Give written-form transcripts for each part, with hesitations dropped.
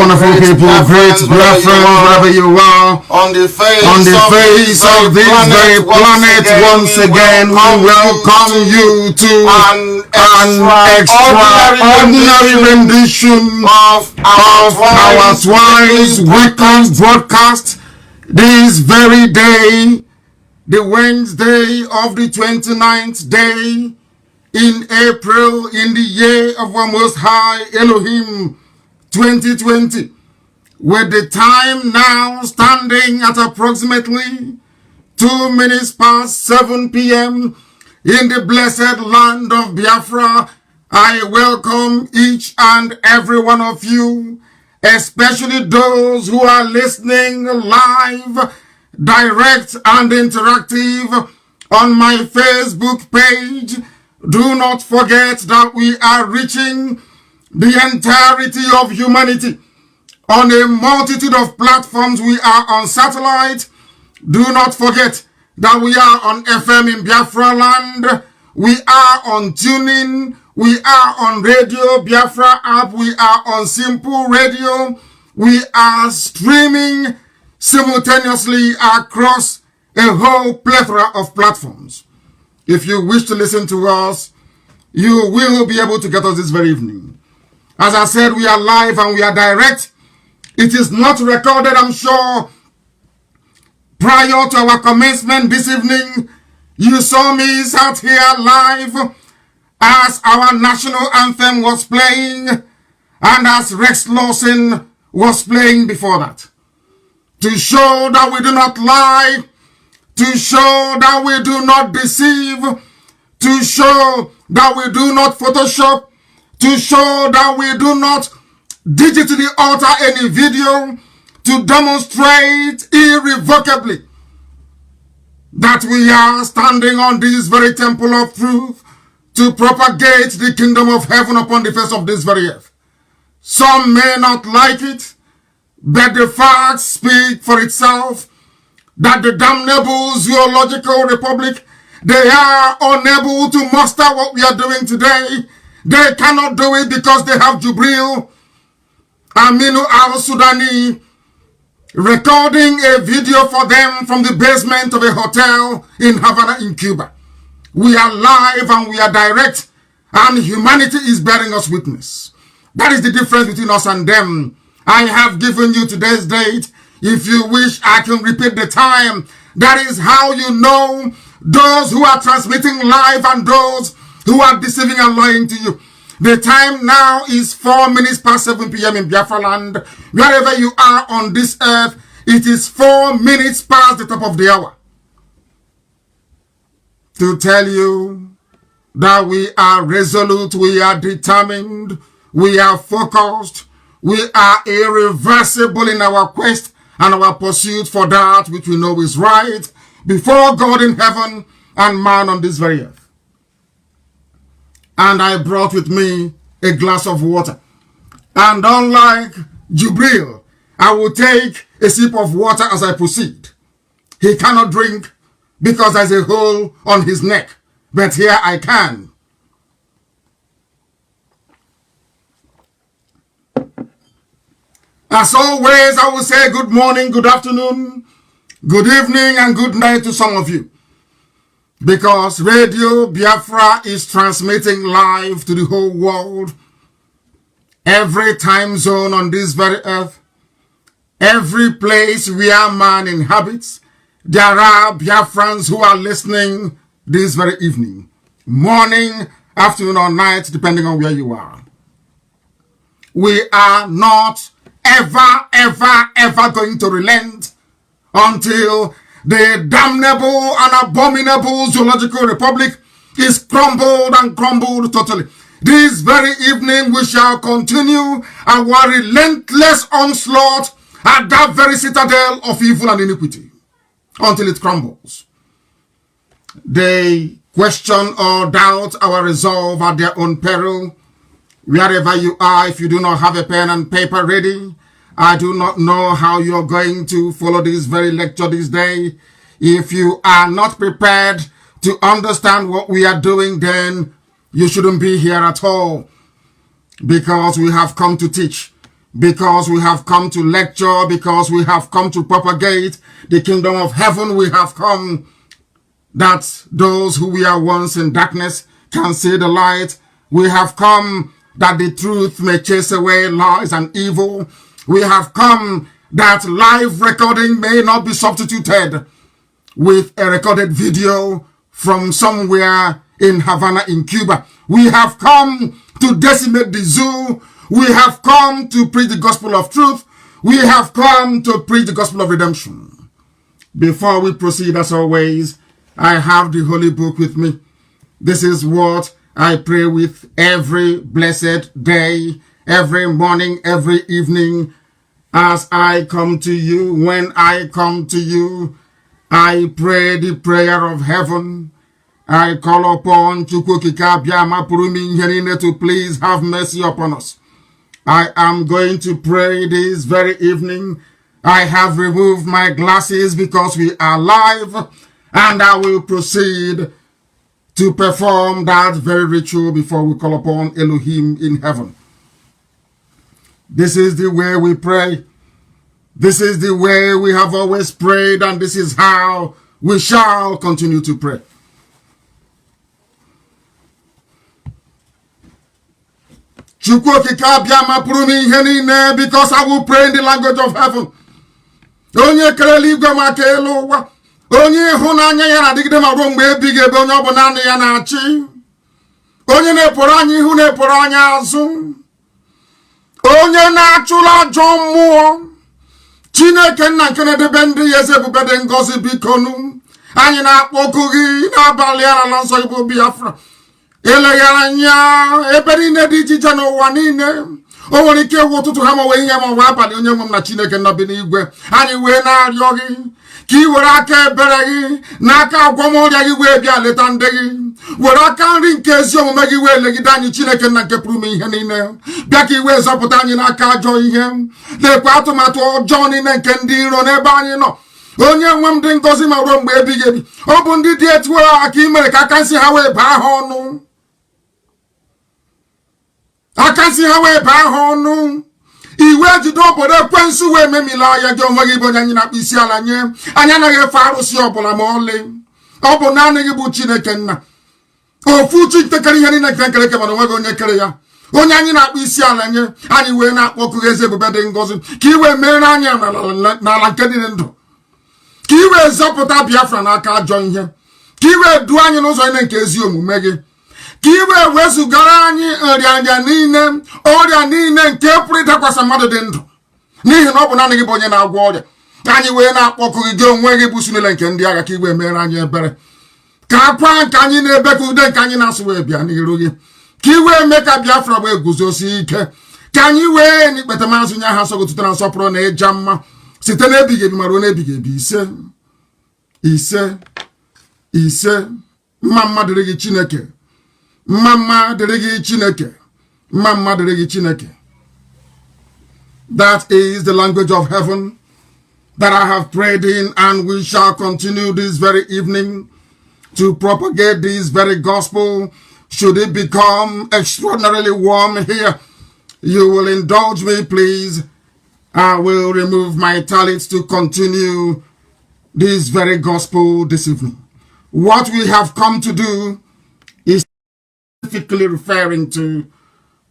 wonderful people, great brethren, wherever you are, on the face of this very planet, once again, we welcome you to an extraordinary rendition of our Twice weekly broadcast this very day, the Wednesday of the 29th day in April, in the year of our Most High Elohim 2020, with the time now standing at approximately 2 minutes past 7 p.m. in the blessed land of Biafra. I welcome each and every one of you, especially those who are listening live, direct and interactive on my Facebook page. Do not forget that we are reaching the entirety of humanity on a multitude of platforms. We are on satellite. Do not forget that we are on FM in Biafra land. We are on TuneIn. We are on Radio Biafra app. We are on Simple Radio. We are streaming simultaneously across a whole plethora of platforms. If you wish to listen to us, you will be able to get us this very evening. As I said, we are live and we are direct. It is not recorded, I'm sure. Prior to our commencement this evening, you saw me sat here live as our national anthem was playing and as Rex Lawson was playing before that. To show that we do not lie, to show that we do not deceive, to show that we do not Photoshop, to show that we do not digitally alter any video, to demonstrate irrevocably that we are standing on this very temple of truth to propagate the kingdom of heaven upon the face of this very earth. Some may not like it, but the facts speak for itself that the damnable zoological republic, they are unable to muster what we are doing today. They cannot do it because they have Jubril Aminu al-Sudani recording a video for them from the basement of a hotel in Havana in Cuba. We are live and we are direct, and humanity is bearing us witness. That is the difference between us and them. I have given you today's date. If you wish, I can repeat the time. That is how you know those who are transmitting live and those who are deceiving and lying to you. The time now is 4 minutes past 7 p.m. in Biafra land. Wherever you are on this earth, it is 4 minutes past the top of the hour. To tell you that we are resolute, we are determined, we are focused, we are irreversible in our quest and our pursuit for that which we know is right before God in heaven and man on this very earth. And I brought with me a glass of water. And unlike Jubril, I will take a sip of water as I proceed. He cannot drink because there's a hole on his neck, but here I can. As always, I will say good morning, good afternoon, good evening, and good night to some of you. Because Radio Biafra is transmitting live to the whole world, every time zone on this very earth, every place where man inhabits. There are Biafrans who are listening this very evening, morning, afternoon, or night, depending on where you are. We are not ever going to relent until the damnable and abominable zoological republic is crumbled and crumbled totally. This very evening we shall continue our relentless onslaught at that very citadel of evil and iniquity until it crumbles. They question or doubt our resolve at their own peril. Wherever you are, if you do not have a pen and paper ready, I do not know how you're going to follow this very lecture this day. If you are not prepared to understand what we are doing, then you shouldn't be here at all. Because we have come to teach, because we have come to lecture, because we have come to propagate the kingdom of heaven. We have come that those who we are once in darkness can see the light. We have come that the truth may chase away lies and evil. We have come that live recording may not be substituted with a recorded video from somewhere in Havana in Cuba. We have come to decimate the zoo. We have come to preach the gospel of truth. We have come to preach the gospel of redemption. Before we proceed, as always, I have the Holy Book with me. This is what I pray with every blessed day, every morning, every evening. As I come to you, when I come to you, I pray the prayer of heaven. I call upon Chukwukika Biama Purumi Nyenine to please have mercy upon us. I am going to pray this very evening. I have removed my glasses because we are live, and I will proceed to perform that very ritual before we call upon Elohim in heaven. This is the way we pray. This is the way we have always prayed, and this is how we shall continue to pray. Because I will pray in the language of heaven. Onye kereli igwe maka elu ụwa. Onye ịhụnanya ya na-adịgide ma ruo mgbe ebighị ebe onye ọ bụ naanị ya na-achị. Onye na-epụrụ anyị ihu na-epụrụ anyị azụ. Onye na-achụla ajọ mmụọ. Chineke nna nke na-edebe ndị ya eze ebube dị ngọzi bikonu. Anyị na-akpọku gị n'abalị a n'ala nsọ Igbo Biafra. Eleghara anya ebe niile dị iche iche n'ụwa niile. O nwere ike ịwụ ụtụtụ ha ma wee ihe ma ọwa abalị onye nwe m na Chineke nọ bi n'igwe. Anyị wee na-arịọ gị ka ị were aka ebere gị n'aka agwọmọrịa gị wee bịa leta ndị gị. Were aka nri nke ezi omume gị wee legide anyị Chineke nna nke pụrụ ime ihe niile. Bịa ka ị wee zọpụta anyị n'aka ajọ ihe. Lekwa atụmatụ ọjọọ niile nke ndị iro n'ebe anyị nọ. Onye nwe m dị ngọzi ma ruo mgbe ebighị ebi. Ọ bụ ndị dị etu a ka ị mere ka aka nsị ha wee baa ha ọnụ. Aka nsị ha wee baa ha ọnụ. Iwe jide obodo ekwensu wee memila ya gị onwe gị bụ onye anyị na-akpọ isi ala nye. Anyị anaghị efe arụsị ọbụla ma ọlị. Ọ bụ naanị gị bụ Chineke nna. Ofu chi ntekere ihe niile nke nkere mana onwe gị onye kere ya. Onye anyị na-akpọ isi ala nye. Anyị wee na-akpọku gị eze ebube dị ngọzi ka i wee mere anyị n'ala nke dị ndụ. Ka i wee zọpụta Biafra n'aka ajọ ihe. Ka i wee duo anyị n'ụzọ niile nke ezi omume gị. Ka i wee wezugara anyị nrịanrịa niile, ọrịa niile nke pụrụ ịdakwasị mmadụ dị ndụ. N'ihi na ọ bụ naanị gị bụ onye na-agwọ ọrịa. Anyị wee na-akpọku gị onwe gị bụ isi niile nke ndị agha ka i wee mere anyị ebere. Ka akwa nke anyị na-ebe ka ude nke anyị na-asụ wee bịa n'iru gị. Ka i wee mee ka Biafra wee guzosie ike. Ka anyị wee n'ikpete maazị nye aha nsọ gị otuto na nsọpụrụ na ịja mma. Site n'ebighị ebi ma ruo n'ebighị ebi. Ise. Mma dịrị gị Chineke. Mma dịrị gị Chineke. Mma dịrị gị Chineke. That is the language of heaven that I have prayed in, and we shall continue this very evening to propagate this very gospel. Should it become extraordinarily warm here, you will indulge me, please. I will remove my talents to continue this very gospel this evening. What we have come to do is specifically referring to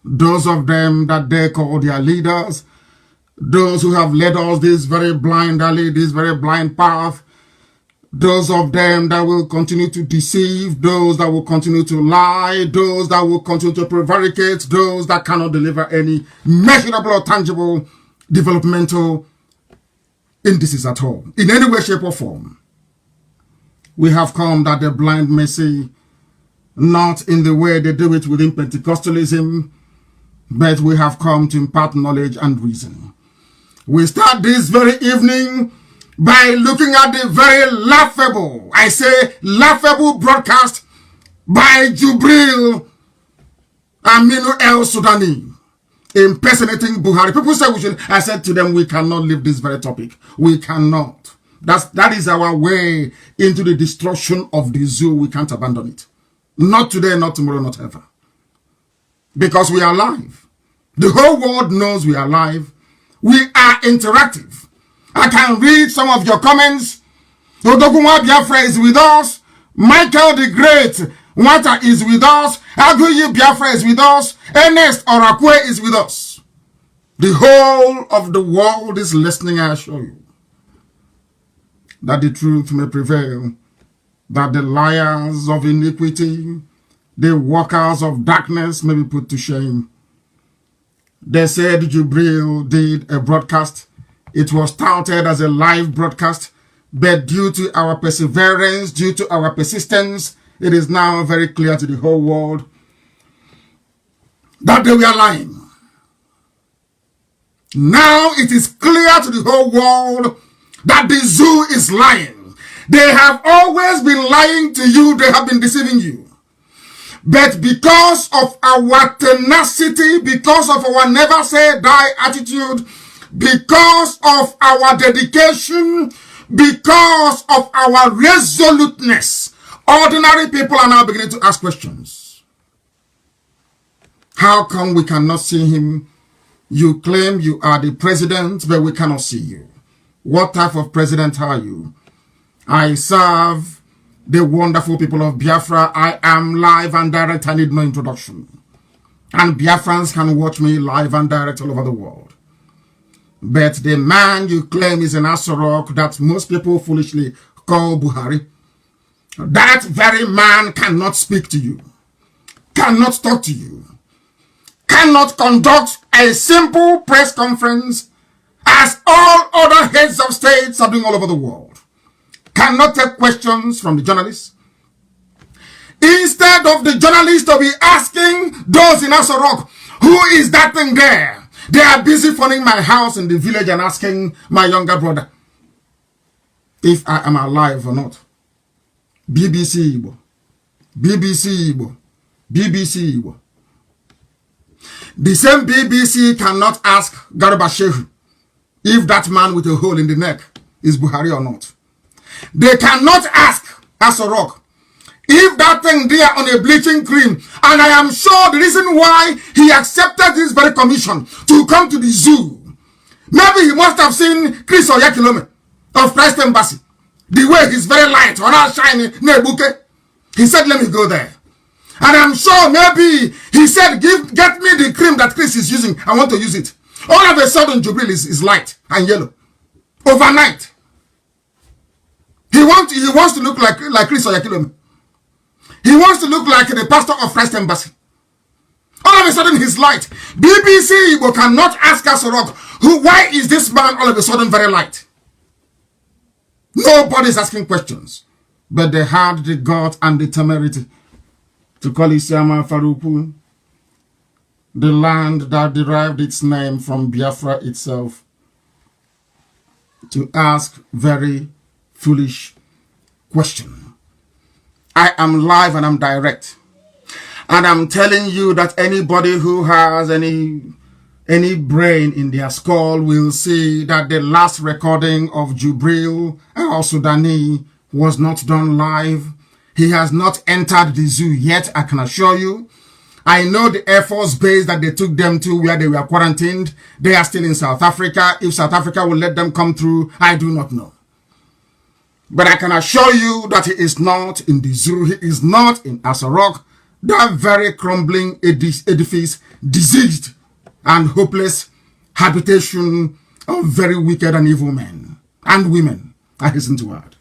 those of them that they call their leaders, those who have led us this very blind alley, this very blind path, those of them that will continue to deceive, those that will continue to lie, those that will continue to prevaricate, those that cannot deliver any measurable or tangible developmental indices at all, in any way, shape, or form. We have come that the blind may see, not in the way they do it within Pentecostalism, but we have come to impart knowledge and reason. We start this very evening by looking at the very laughable, I say laughable broadcast by Jubril Aminu El Sudani impersonating Buhari. People say we should. I said to them, we cannot leave this very topic. We cannot. That is our way into the destruction of the zoo. We can't abandon it. Not today, not tomorrow, not ever. Because we are alive. The whole world knows we are alive. We are interactive. I can read some of your comments. Odogunwa Biafra is with us. Michael the Great Nwata is with us. Aguyi Biafra is with us. Ernest Orakwe is with us. The whole of the world is listening, I assure you. That the truth may prevail. That the liars of iniquity, the workers of darkness may be put to shame. They said Jubril did a broadcast. It was touted as a live broadcast, but due to our perseverance, due to our persistence, it is now very clear to the whole world that they were lying. Now it is clear to the whole world that the zoo is lying. They have always been lying to you. They have been deceiving you. But because of our tenacity, because of our never say die attitude, because of our dedication, because of our resoluteness, ordinary people are now beginning to ask questions. How come we cannot see him? You claim you are the president, but we cannot see you. What type of president are you? I serve the wonderful people of Biafra. I am live and direct. I need no introduction. And Biafrans can watch me live and direct all over the world. But the man you claim is an Asorok that most people foolishly call Buhari, that very man cannot speak to you, cannot talk to you, cannot conduct a simple press conference as all other heads of states are doing all over the world, cannot take questions from the journalists. Instead of the journalists to be asking those in Asorok, who is that thing there? They are busy phoning my house in the village and asking my younger brother if I am alive or not. BBC Igbo, BBC Igbo, BBC Igbo. The same BBC cannot ask Garba Shehu if that man with a hole in the neck is Buhari or not. They cannot ask Asorok if that thing there on a bleaching cream, and I am sure the reason why he accepted this very commission to come to the zoo, maybe he must have seen Chris Oyakilome of Christ Embassy, the way he's very light, or not shiny, Nebuke. He said, let me go there. And I'm sure maybe he said, get me the cream that Chris is using. I want to use it. All of a sudden, Jubril is light and yellow. Overnight. He wants to look like Chris Oyakilome. He wants to look like the pastor of Christ Embassy. All of a sudden, he's light. BBC Igbo cannot ask Asorok, why is this man all of a sudden very light? Nobody's asking questions. But they had the guts and the temerity to call Isiama Faruku, the land that derived its name from Biafra itself, to ask very foolish questions. I am live and I'm direct. And I'm telling you that anybody who has any brain in their skull will see that the last recording of Jubril al-Sudani was not done live. He has not entered the zoo yet, I can assure you. I know the Air Force base that they took them to where they were quarantined. They are still in South Africa. If South Africa will let them come through, I do not know. But I can assure you that he is not in the zoo. He is not in Asorok, that very crumbling edifice, diseased and hopeless habitation of very wicked and evil men and women, I hasten to add.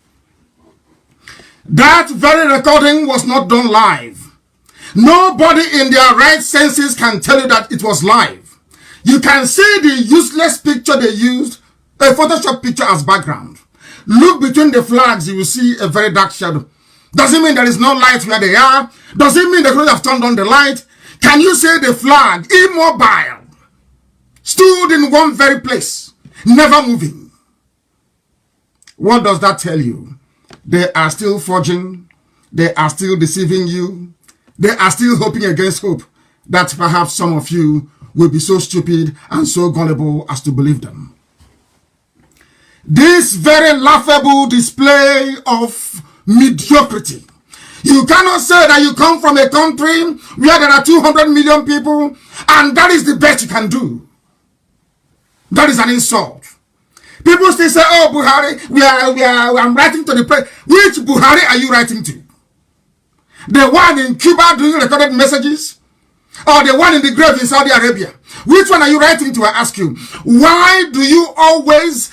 That very recording was not done live. Nobody in their right senses can tell you that it was live. You can see the useless picture they used, a Photoshop picture as background. Look between the flags, you will see a very dark shadow. Does it mean there is no light where they are? Does it mean they could have turned on the light? Can you say the flag, immobile, stood in one very place, never moving? What does that tell you? They are still forging. They are still deceiving you. They are still hoping against hope that perhaps some of you will be so stupid and so gullible as to believe them. This very laughable display of mediocrity. You cannot say that you come from a country where there are 200 million people and that is the best you can do. That is an insult. People still say, oh, Buhari, I'm writing to the president. Which Buhari are you writing to? The one in Cuba doing recorded messages? Or the one in the grave in Saudi Arabia? Which one are you writing to, I ask you? Why do you always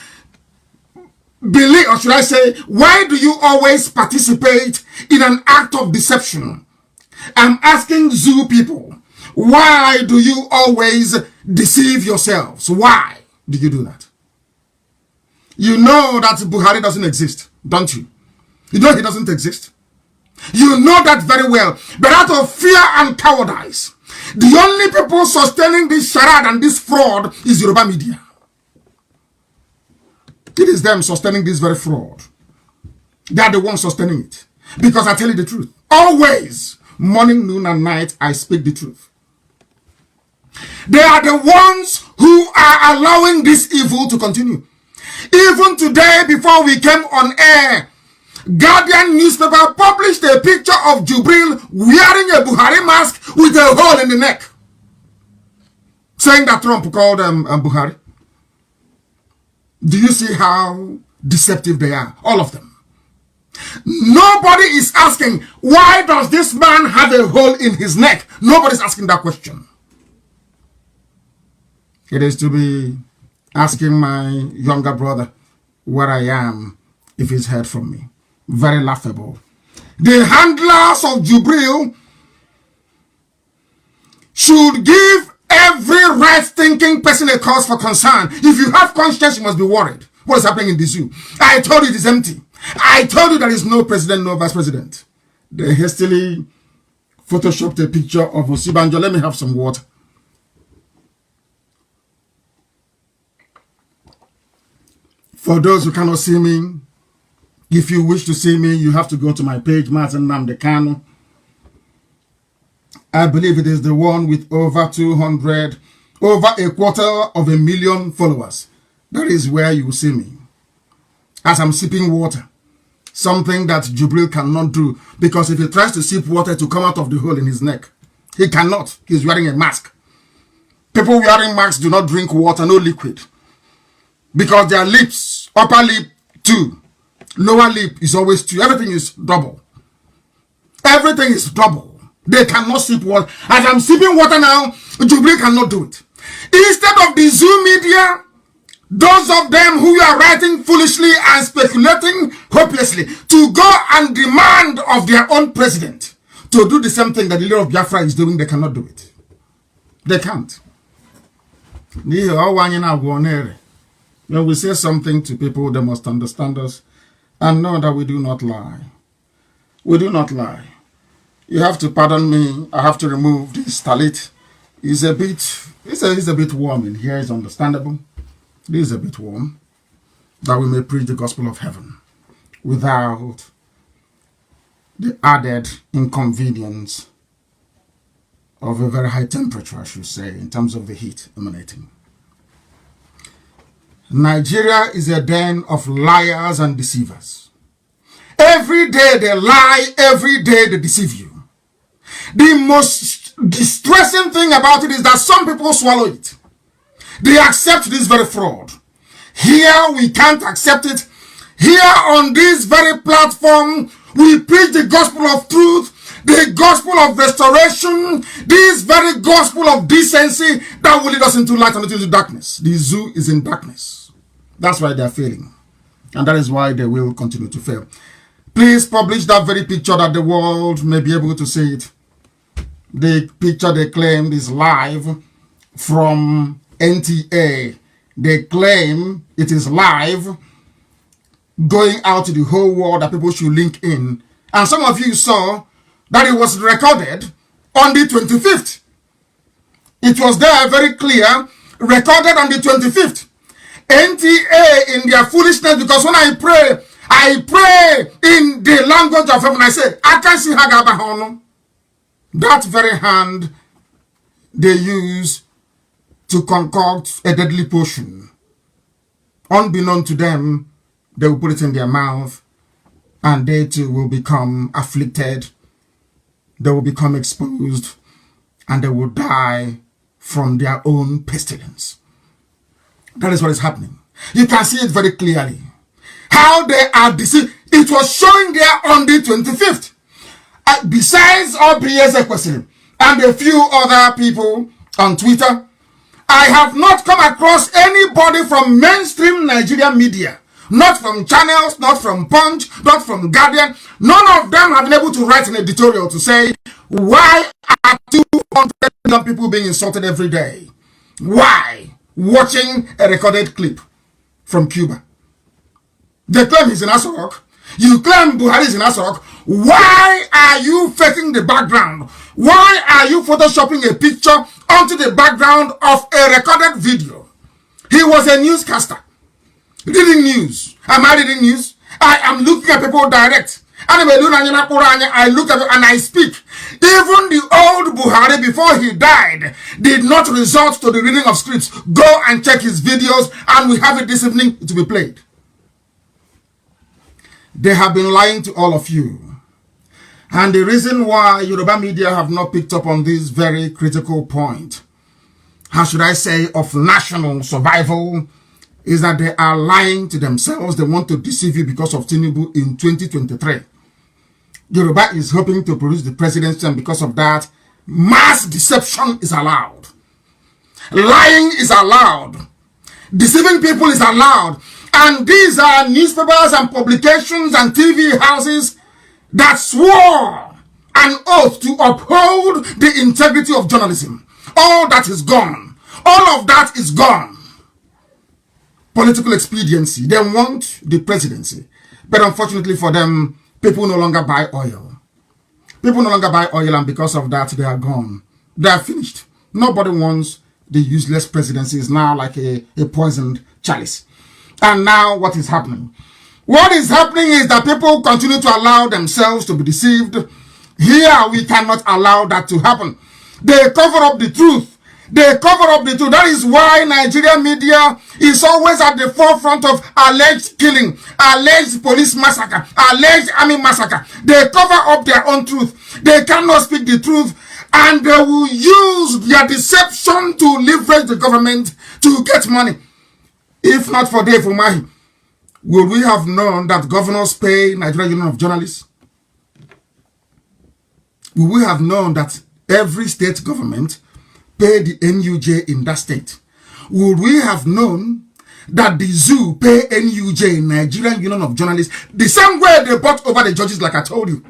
believe, or should I say, why do you always participate in an act of deception? I'm asking zoo people, why do you always deceive yourselves? Why do you do that? You know that Buhari doesn't exist, don't you? You know he doesn't exist. You know that very well. But out of fear and cowardice, the only people sustaining this charade and this fraud is Yoruba media. It is them sustaining this very fraud. They are the ones sustaining it. Because I tell you the truth. Always, morning, noon, and night, I speak the truth. They are the ones who are allowing this evil to continue. Even today, before we came on air, Guardian newspaper published a picture of Jubril wearing a Buhari mask with a hole in the neck, saying that Trump called Buhari. Do you see how deceptive they are? All of them. Nobody is asking, why does this man have a hole in his neck? Nobody's asking that question. It is to be asking my younger brother where I am if he's heard from me. Very laughable. The handlers of Jubril should give every right-thinking person a cause for concern. If you have conscience, you must be worried. What is happening in the zoo? I told you it is empty. I told you there is no president, no vice president. They hastily photoshopped a picture of Osibanjo. Let me have some water. For those who cannot see me, if you wish to see me, you have to go to my page, Nnamdi Kanu. I believe it is the one with over 200, over 250,000 followers. That is where you will see me. As I'm sipping water. Something that Jubril cannot do. Because if he tries to sip water to come out of the hole in his neck, he cannot. He's wearing a mask. People wearing masks do not drink water, no liquid. Because their lips, upper lip 2, lower lip is always 2. Everything is double. Everything is double. They cannot sip water. As I'm sipping water now, Jubril cannot do it. Instead of the Zoo media, those of them who are writing foolishly and speculating hopelessly to go and demand of their own president to do the same thing that the leader of Biafra is doing, they cannot do it. They can't. When we say something to people, they must understand us and know that we do not lie. We do not lie. You have to pardon me. I have to remove this talit. It's a bit warm in here. It's understandable. It is a bit warm, that we may preach the gospel of heaven without the added inconvenience of a very high temperature, I should say, in terms of the heat emanating. Nigeria is a den of liars and deceivers. Every day they lie, every day they deceive you. The most distressing thing about it is that some people swallow it. They accept this very fraud. Here we can't accept it. Here on this very platform, we preach the gospel of truth, the gospel of restoration, this very gospel of decency that will lead us into light and not into darkness. The zoo is in darkness. That's why they are failing. And that is why they will continue to fail. Please publish that very picture that the world may be able to see it. The picture they claimed is live from NTA. They claim it is live, going out to the whole world that people should link in. And some of you saw that it was recorded on the 25th. It was there very clear, recorded on the 25th. NTA in their foolishness, because when I pray in the language of heaven. I say, I can see Hagabahono. That very hand they use to concoct a deadly potion. Unbeknown to them, they will put it in their mouth, and they too will become afflicted. They will become exposed, and they will die from their own pestilence. That is what is happening. You can see it very clearly. How they are deceived. It was showing there on the 25th. Besides Obieze Kwesiri and a few other people on Twitter, I have not come across anybody from mainstream Nigerian media, not from channels, not from Punch, not from Guardian. None of them have been able to write an editorial to say, why are 200 million people being insulted every day? Why? Watching a recorded clip from Cuba. They claim he's in Asorok. You claim Buhari is in Asorok. Why are you faking the background? Why are you photoshopping a picture onto the background of a recorded video? He was a newscaster. Reading news. Am I reading news? I am looking at people direct. I look at it and I speak. Even the old Buhari, before he died, did not resort to the reading of scripts. Go and check his videos, and we have it this evening to be played. They have been lying to all of you. And the reason why Yoruba media have not picked up on this very critical point, how should I say, of national survival, is that they are lying to themselves. They want to deceive you because of Tinubu in 2023. Yoruba is hoping to produce the presidency, and because of that, mass deception is allowed. Lying is allowed. Deceiving people is allowed. And these are newspapers and publications and TV houses that swore an oath to uphold the integrity of journalism. All that is gone. All of that is gone. Political expediency. They want the presidency. But unfortunately for them, people no longer buy oil. People no longer buy oil, and because of that, they are gone. They are finished. Nobody wants the useless presidency. Is now like a poisoned chalice. And now what is happening? What is happening is that people continue to allow themselves to be deceived. Here, we cannot allow that to happen. They cover up the truth. They cover up the truth. That is why Nigerian media is always at the forefront of alleged killing, alleged police massacre, alleged army massacre. They cover up their own truth. They cannot speak the truth, and they will use their deception to leverage the government to get money. If not for Dave Umahi, would we have known that governors pay Nigerian Union of Journalists? Would we have known that every state government pay the NUJ in that state? Would we have known that the zoo pay NUJ, Nigerian Union of Journalists, the same way they bought over the judges, like I told you?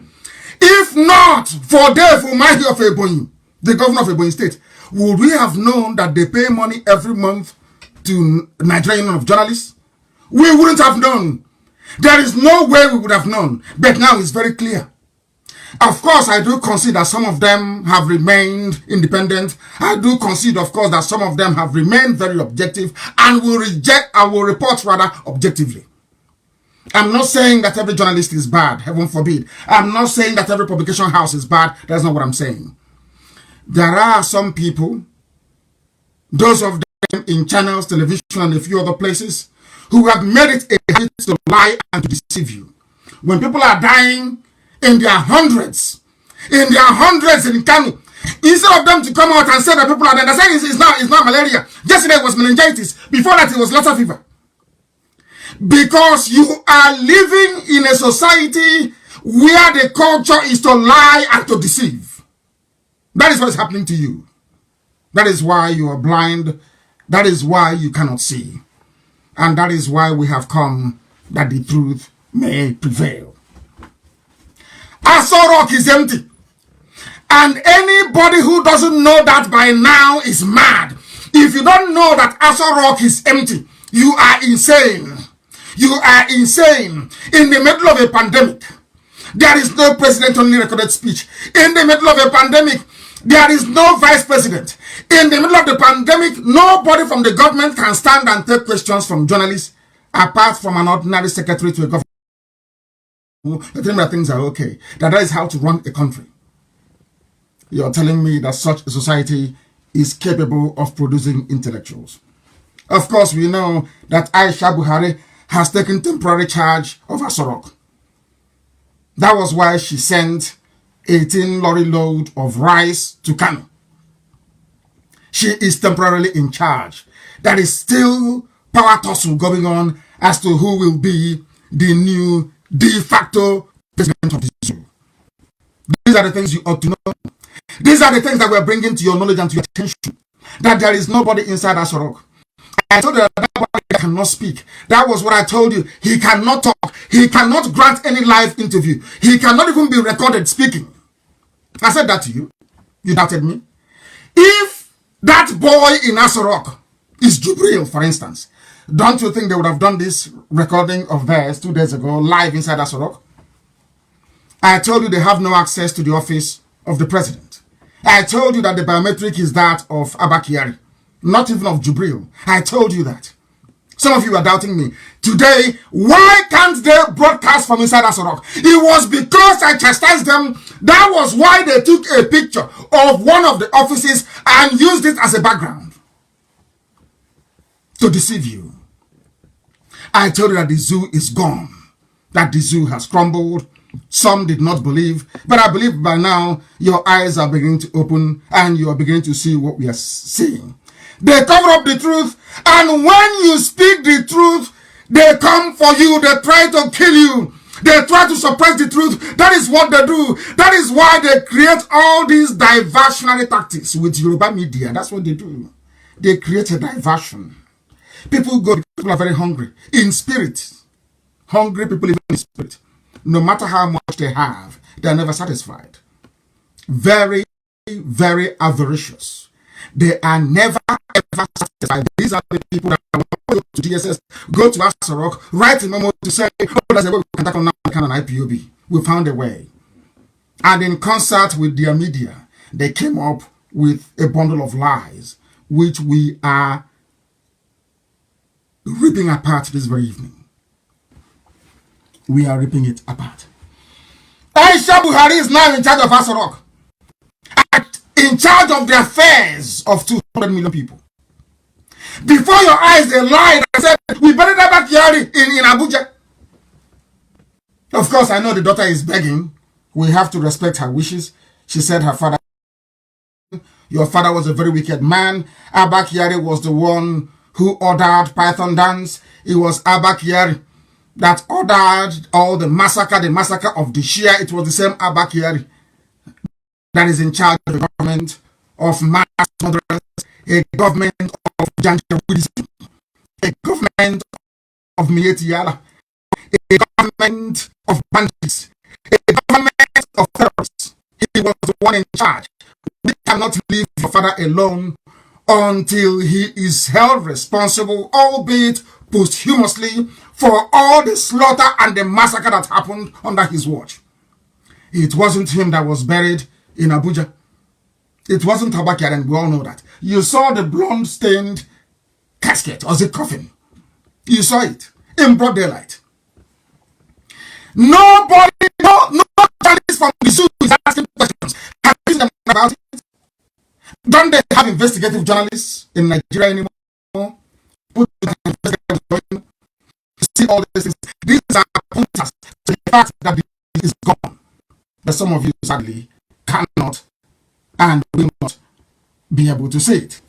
If not for Dave Umahi of Ebonyi, the governor of Ebonyi State, would we have known that they pay money every month to Nigerian Union of Journalists? We wouldn't have known. There is no way we would have known. But now it's very clear. Of course, I do concede that some of them have remained independent. I do concede, of course, that some of them have remained very objective and will report rather objectively. I'm not saying that every journalist is bad, heaven forbid. I'm not saying that every publication house is bad. That's not what I'm saying. There are some people, those of them in channels, television, and a few other places, who have made it a habit to lie and to deceive you. When people are dying in their hundreds in Kanu, instead of them to come out and say that people are dying, they're saying it's not malaria. Yesterday it was meningitis. Before that it was Lassa fever. Because you are living in a society where the culture is to lie and to deceive. That is what is happening to you. That is why you are blind. That is why you cannot see. And that is why we have come, that the truth may prevail. Aso Rock is empty. And anybody who doesn't know that by now is mad. If you don't know that Aso Rock is empty, you are insane. You are insane. In the middle of a pandemic, there is no president-only recorded speech. In the middle of a pandemic, there is no vice president. In the middle of the pandemic, nobody from the government can stand and take questions from journalists apart from an ordinary secretary to a government. You tell me that things are okay. That is how to run a country. You're telling me that such a society is capable of producing intellectuals. Of course, we know that Aisha Buhari has taken temporary charge of Aso Rock. That was why she sent 18 lorry load of rice to Kanu. She is temporarily in charge. There is still power tussle going on as to who will be the new de facto president of the zoo. These are the things you ought to know. These are the things that we're bringing to your knowledge and to your attention. That there is nobody inside Aso Rock. I told you that boy cannot speak. That was what I told you. He cannot talk. He cannot grant any live interview. He cannot even be recorded speaking. I said that to you. You doubted me. If that boy in Aso Rock is Jubril, for instance, don't you think they would have done this recording of theirs 2 days ago live inside Aso Rock? I told you they have no access to the office of the president. I told you that the biometric is that of Abba Kyari, not even of Jubril. I told you that. Some of you are doubting me. Today, why can't they broadcast from inside Aso Rock? It was because I chastised them. That was why they took a picture of one of the offices and used it as a background to deceive you. I told you that the zoo is gone, that the zoo has crumbled. Some did not believe, but I believe by now your eyes are beginning to open and you are beginning to see what we are seeing. They cover up the truth, and when you speak the truth, they come for you. They try to kill you. They try to suppress the truth. That is what they do. That is why they create all these diversionary tactics with Yoruba media. That's what they do. They create a diversion. People go, people are very hungry in spirit. Hungry people live in spirit. No matter how much they have, they are never satisfied. Very, very avaricious. They are never ever satisfied. These are the people that go to DSS, go to Asarok, write a memo to say, oh, there's a way we can tackle Nnamdi and IPOB. We found a way. And in concert with their media, they came up with a bundle of lies, which we are ripping apart this very evening. We are ripping it apart. Aisha Buhari is now in charge of Asarok, in charge of the affairs of 200 million people. Before your eyes, they lied and said, we buried her backyard in Abuja. Of course, I know the daughter is begging. We have to respect her wishes. She said her father, your father was a very wicked man. Abba Kyari was the one who ordered Python dance. It was Abba Kyari that ordered all the massacre of the Shia. It was the same Abba Kyari that is in charge of the government of mass murderers, a government of Janjaweedism, a government of Mietiala, a government of bandits, a government of terrorists. He was the one in charge. We cannot leave your father alone until he is held responsible, albeit posthumously, for all the slaughter and the massacre that happened under his watch. It wasn't him that was buried in Abuja. It wasn't Abba Kyari, and we all know that. You saw the blood-stained casket, or the coffin. You saw it in broad daylight. Nobody, no journalist from the zoo is asking questions. Have you seen them about it? Don't they have investigative journalists in Nigeria anymore? Put see all these things. These are pointers to the fact that it is gone. But some of you sadly cannot and will not be able to say it.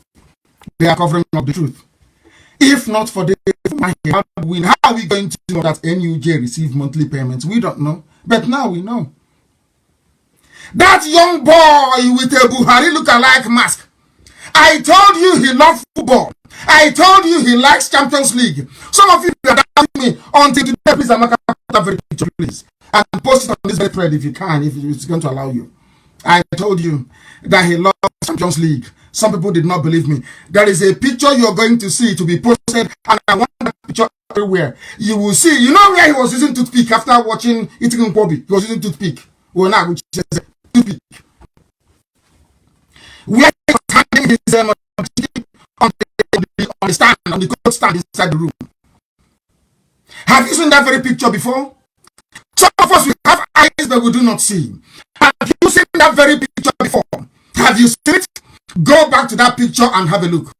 They are covering up the truth. If not for the how are we going to know that NUJ receive monthly payments? We don't know. But now we know. That young boy with a Buhari look-alike mask. I told you he loved football. I told you he likes Champions League. Some of you are doubting me until today. Please, I'm not that very picture, please. And post it on this very thread if you can, if it's going to allow you. I told you that he loves Champions League. Some people did not believe me. There is a picture you're going to see to be posted, and I want that picture everywhere. You will see. You know where he was using toothpick after watching Eating Nkwobi? He was using toothpick. Well, now, which is toothpick. Where he was handing his on the stand, on the coat stand inside the room. Have you seen that very picture before? Some of us, we have eyes but we do not see. Have you seen that very picture before? Have you seen it? Go back to that picture and have a look.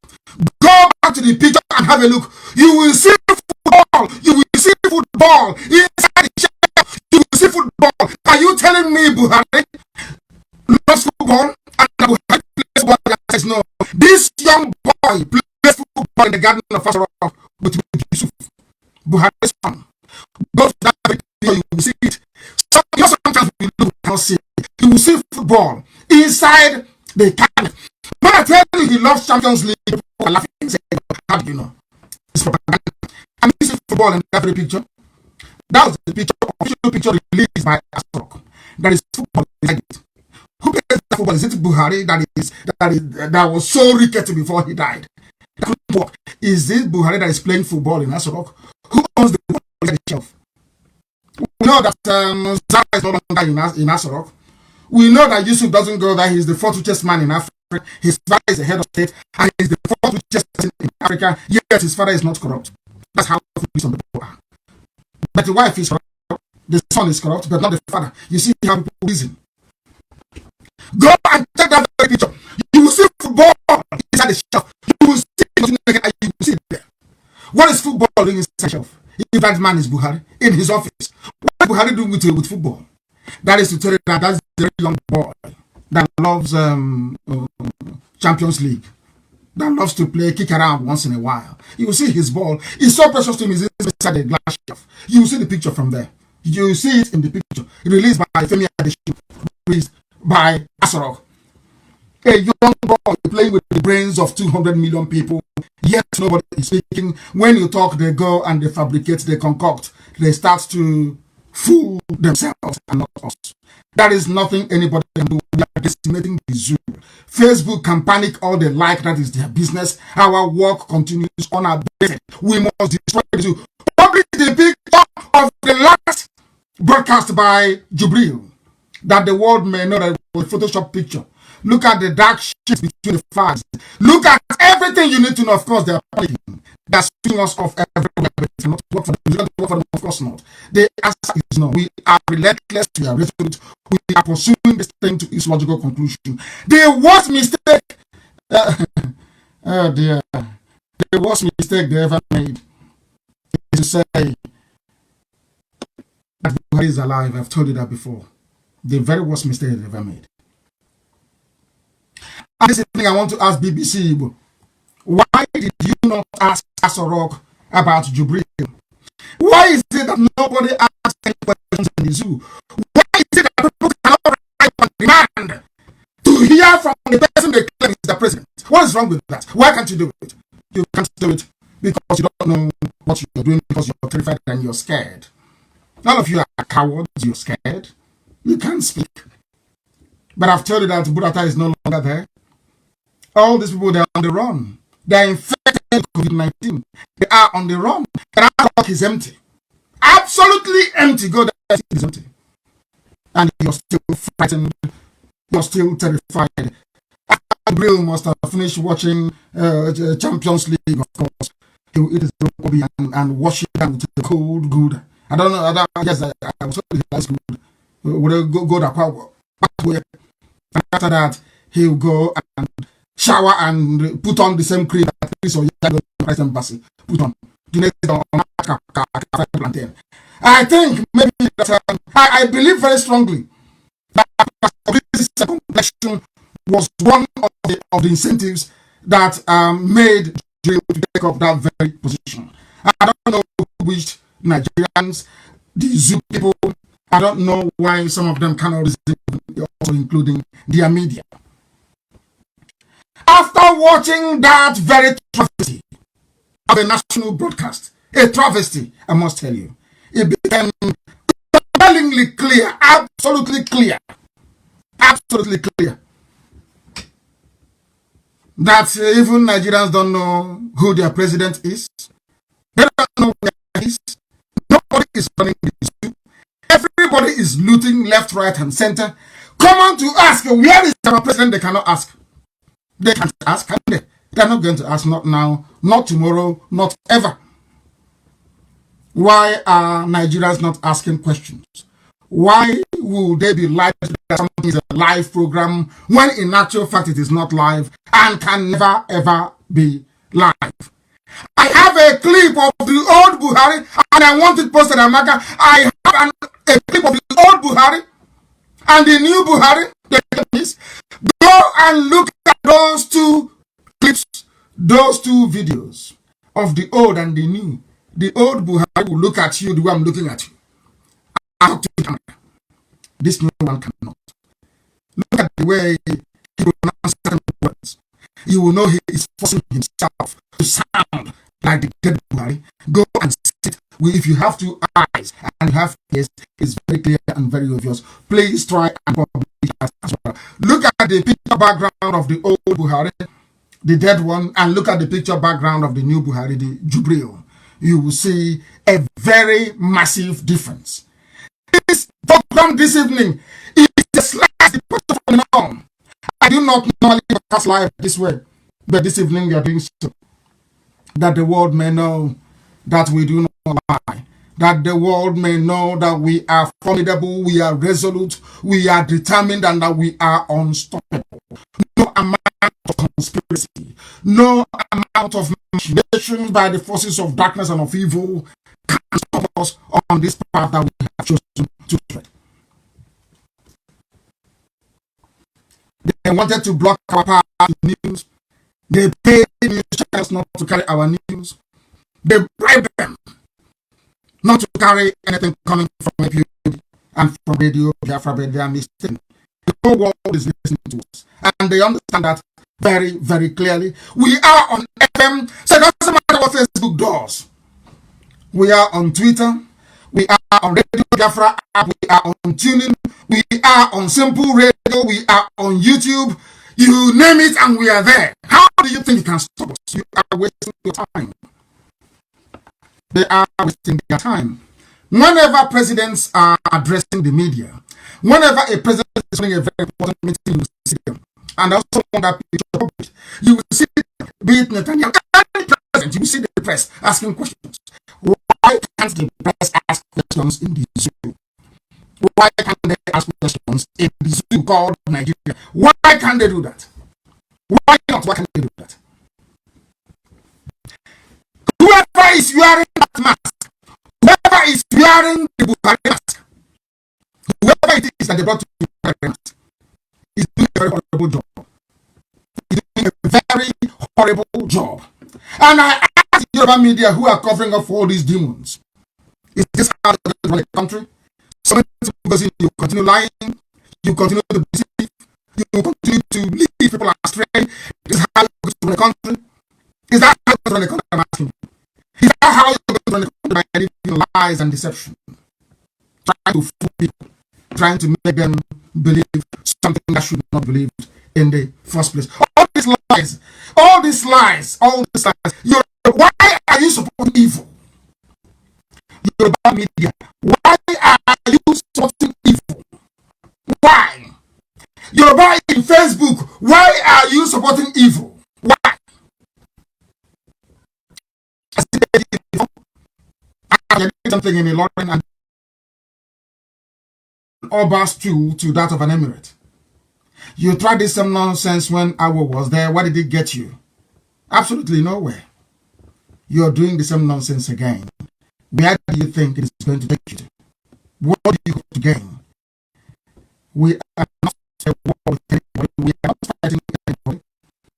Go back to the picture and have a look. You will see football. You will see football inside the chair. You will see football. Are you telling me Buhari loves football and Buhari plays football? Says no. This young boy plays football in the garden of Asarok with Yusuf. Buhari's son. Go to that picture. You will see it. Sometimes you will see it. You will see football inside the cabinet. When I tell you he loves Champions League, people are laughing and saying, how do you know? It's propaganda. I'm missing football in every picture. That was the picture, official picture released by Asarok. There is football inside it. Who plays that football? Is it Buhari that was so rickety before he died? That couldn't work. Is it Buhari that is playing football in Asarok? Who owns the ball on the shelf? We know that Zara is no longer in Asarok. We know that Yusuf doesn't go there. He's the fourth richest man in Africa. His father is the head of state, and he's the fourth richest person in Africa. Yet his father is not corrupt. That's how some people are. But the wife is corrupt. The son is corrupt, but not the father. You see how people reason. Go and check that very picture. You will see football inside the shelf. You will see it. You will see it there. What is football doing inside the shelf? If that man is Buhari in his office, what is Buhari doing with football? That is to tell you that that's the young boy that loves Champions League, that loves to play, kick around once in a while. You will see his ball. It's so precious to him. It's inside the glass shelf. You will see the picture from there. You will see it in the picture. Released by Femi Adesina, released by Asarok. A young boy playing with the brains of 200 million people, yet nobody is speaking. When you talk, they go and they fabricate, they concoct, they start to fool themselves and not us. That is nothing anybody can do. We are decimating the zoo. Facebook can panic all they like, that is their business. Our work continues unabated. We must destroy the zoo. Publish the picture of the last broadcast by Jubril, that the world may know that it was a Photoshop picture. Look at the dark shit between the flags. Look at everything you need to know. Of course, they are panicking. They are spinning us off everywhere. But it's not work for them. It's not work for them. Of course not. The answer is no. We are relentless. We are resolute. We are pursuing this thing to its logical conclusion. The worst mistake, oh dear, the worst mistake they ever made is to say that Buhari is alive. I've told you that before. The very worst mistake they ever made. And this evening, I want to ask BBC, why did you not ask Asorok about Jubril? Why is it that nobody asks any questions in the zoo? Why is it that people cannot write on demand to hear from the person they claim is the president? What is wrong with that? Why can't you do it? You can't do it because you don't know what you're doing, because you're terrified and you're scared. All of you are cowards, you're scared. You can't speak. But I've told you that Burata is no longer there. All these people, they're on the run. They're infected with COVID-19. They are on the run. And our clock is empty. Absolutely empty. Go there, it is empty. And you're still frightened. You're still terrified. Gabriel must have finished watching Champions League, of course. He will eat his broccoli and wash it down with the cold good. I don't know. Yes, I was told he likes good. Would go that way. And after that, he'll go and shower and put on the same cream that Chris or Yago Christ Embassy put on. I think maybe that I believe very strongly that this complexion was one of the incentives that made Jill to take up that very position. I don't know which Nigerians, the zoo people, I don't know why some of them cannot resist, also including their media. After watching that very travesty of a national broadcast, a travesty, I must tell you, it became compellingly clear, absolutely clear, that even Nigerians don't know who their president is. They don't know where he is. Nobody is running the zoo. Everybody is looting left, right, and center. Come on to ask, where is our president? They cannot ask. They can't ask, can they? They're not going to ask, not now, not tomorrow, not ever. Why are Nigerians not asking questions? Why would they be live that something is a live program when in actual fact it is not live and can never ever be live? I have a clip of the old Buhari and I want it posted, Amaka. I have a clip of the old Buhari and the new Buhari. Go and look at those two clips, those two videos of the old and the new. The old Buhari will look at you the way I'm looking at you. Out to the camera. This new one cannot. Look at the way he pronounces certain words. You will know he is forcing himself to sound like the dead Buhari. Go and sit. If you have two eyes and you have ears, it's very clear and very obvious. Please try and publish as well. Look at the picture background of the old Buhari, the dead one, and look at the picture background of the new Buhari, the Jubril. You will see a very massive difference. This program this evening is a slight departure from the norm. I do not normally broadcast live this way, but this evening we are doing so that the world may know that we do not lie, that the world may know that we are formidable, we are resolute, we are determined, and that we are unstoppable. No amount of conspiracy, no amount of manipulation by the forces of darkness and of evil can stop us on this path that we have chosen to tread. They wanted to block our path to news. They paid news channels not to carry our news. They bribed them not to carry anything coming from APU and from Radio Biafra, but they are mistaken. The whole world is listening to us. And they understand that very, very clearly. We are on FM, so it doesn't matter what Facebook does. We are on Twitter. We are on Radio Biafra app. We are on Tuning. We are on Simple Radio. We are on YouTube. You name it and we are there. How do you think you can stop us? You are wasting your time. They are wasting their time. Whenever presidents are addressing the media, whenever a president is running a very important meeting, you will see them. And also on that picture published, you will see them, be it Netanyahu, any president, you will see the press asking questions. Why can't the press ask questions in the zoo? Why can't they ask questions in the zoo called Nigeria? Why can't they do that? Why not? Why can't they do that? Whoever is wearing that mask, whoever is wearing the Buhari mask, whoever it is that they brought to the Buhari mask, is doing a very horrible job. He's doing a very horrible job. And I ask the Yoruba media who are covering up for all these demons, is this how they run the country? So because you continue lying, you continue to deceive, you continue to lead people astray. Is how you go to run the country? Is that how you run the country? I'm asking you. Is that how you go to run the country by living lies and deception? Trying to fool people, trying to make them believe something that should not be believed in the first place. All these lies, all these lies, all these lies. Why are you supporting evil? Yoruba media, why are you supporting evil? Why? Yoruba in Facebook, why are you supporting evil? Why? I did something in a London and Oba's to that of an emirate. You tried this some nonsense when Awo was there. What did it get you? Absolutely nowhere. You're doing the same nonsense again. Where do you think it is going to take you to? What do you hope to gain? We are not at war with anybody. We are not fighting anybody.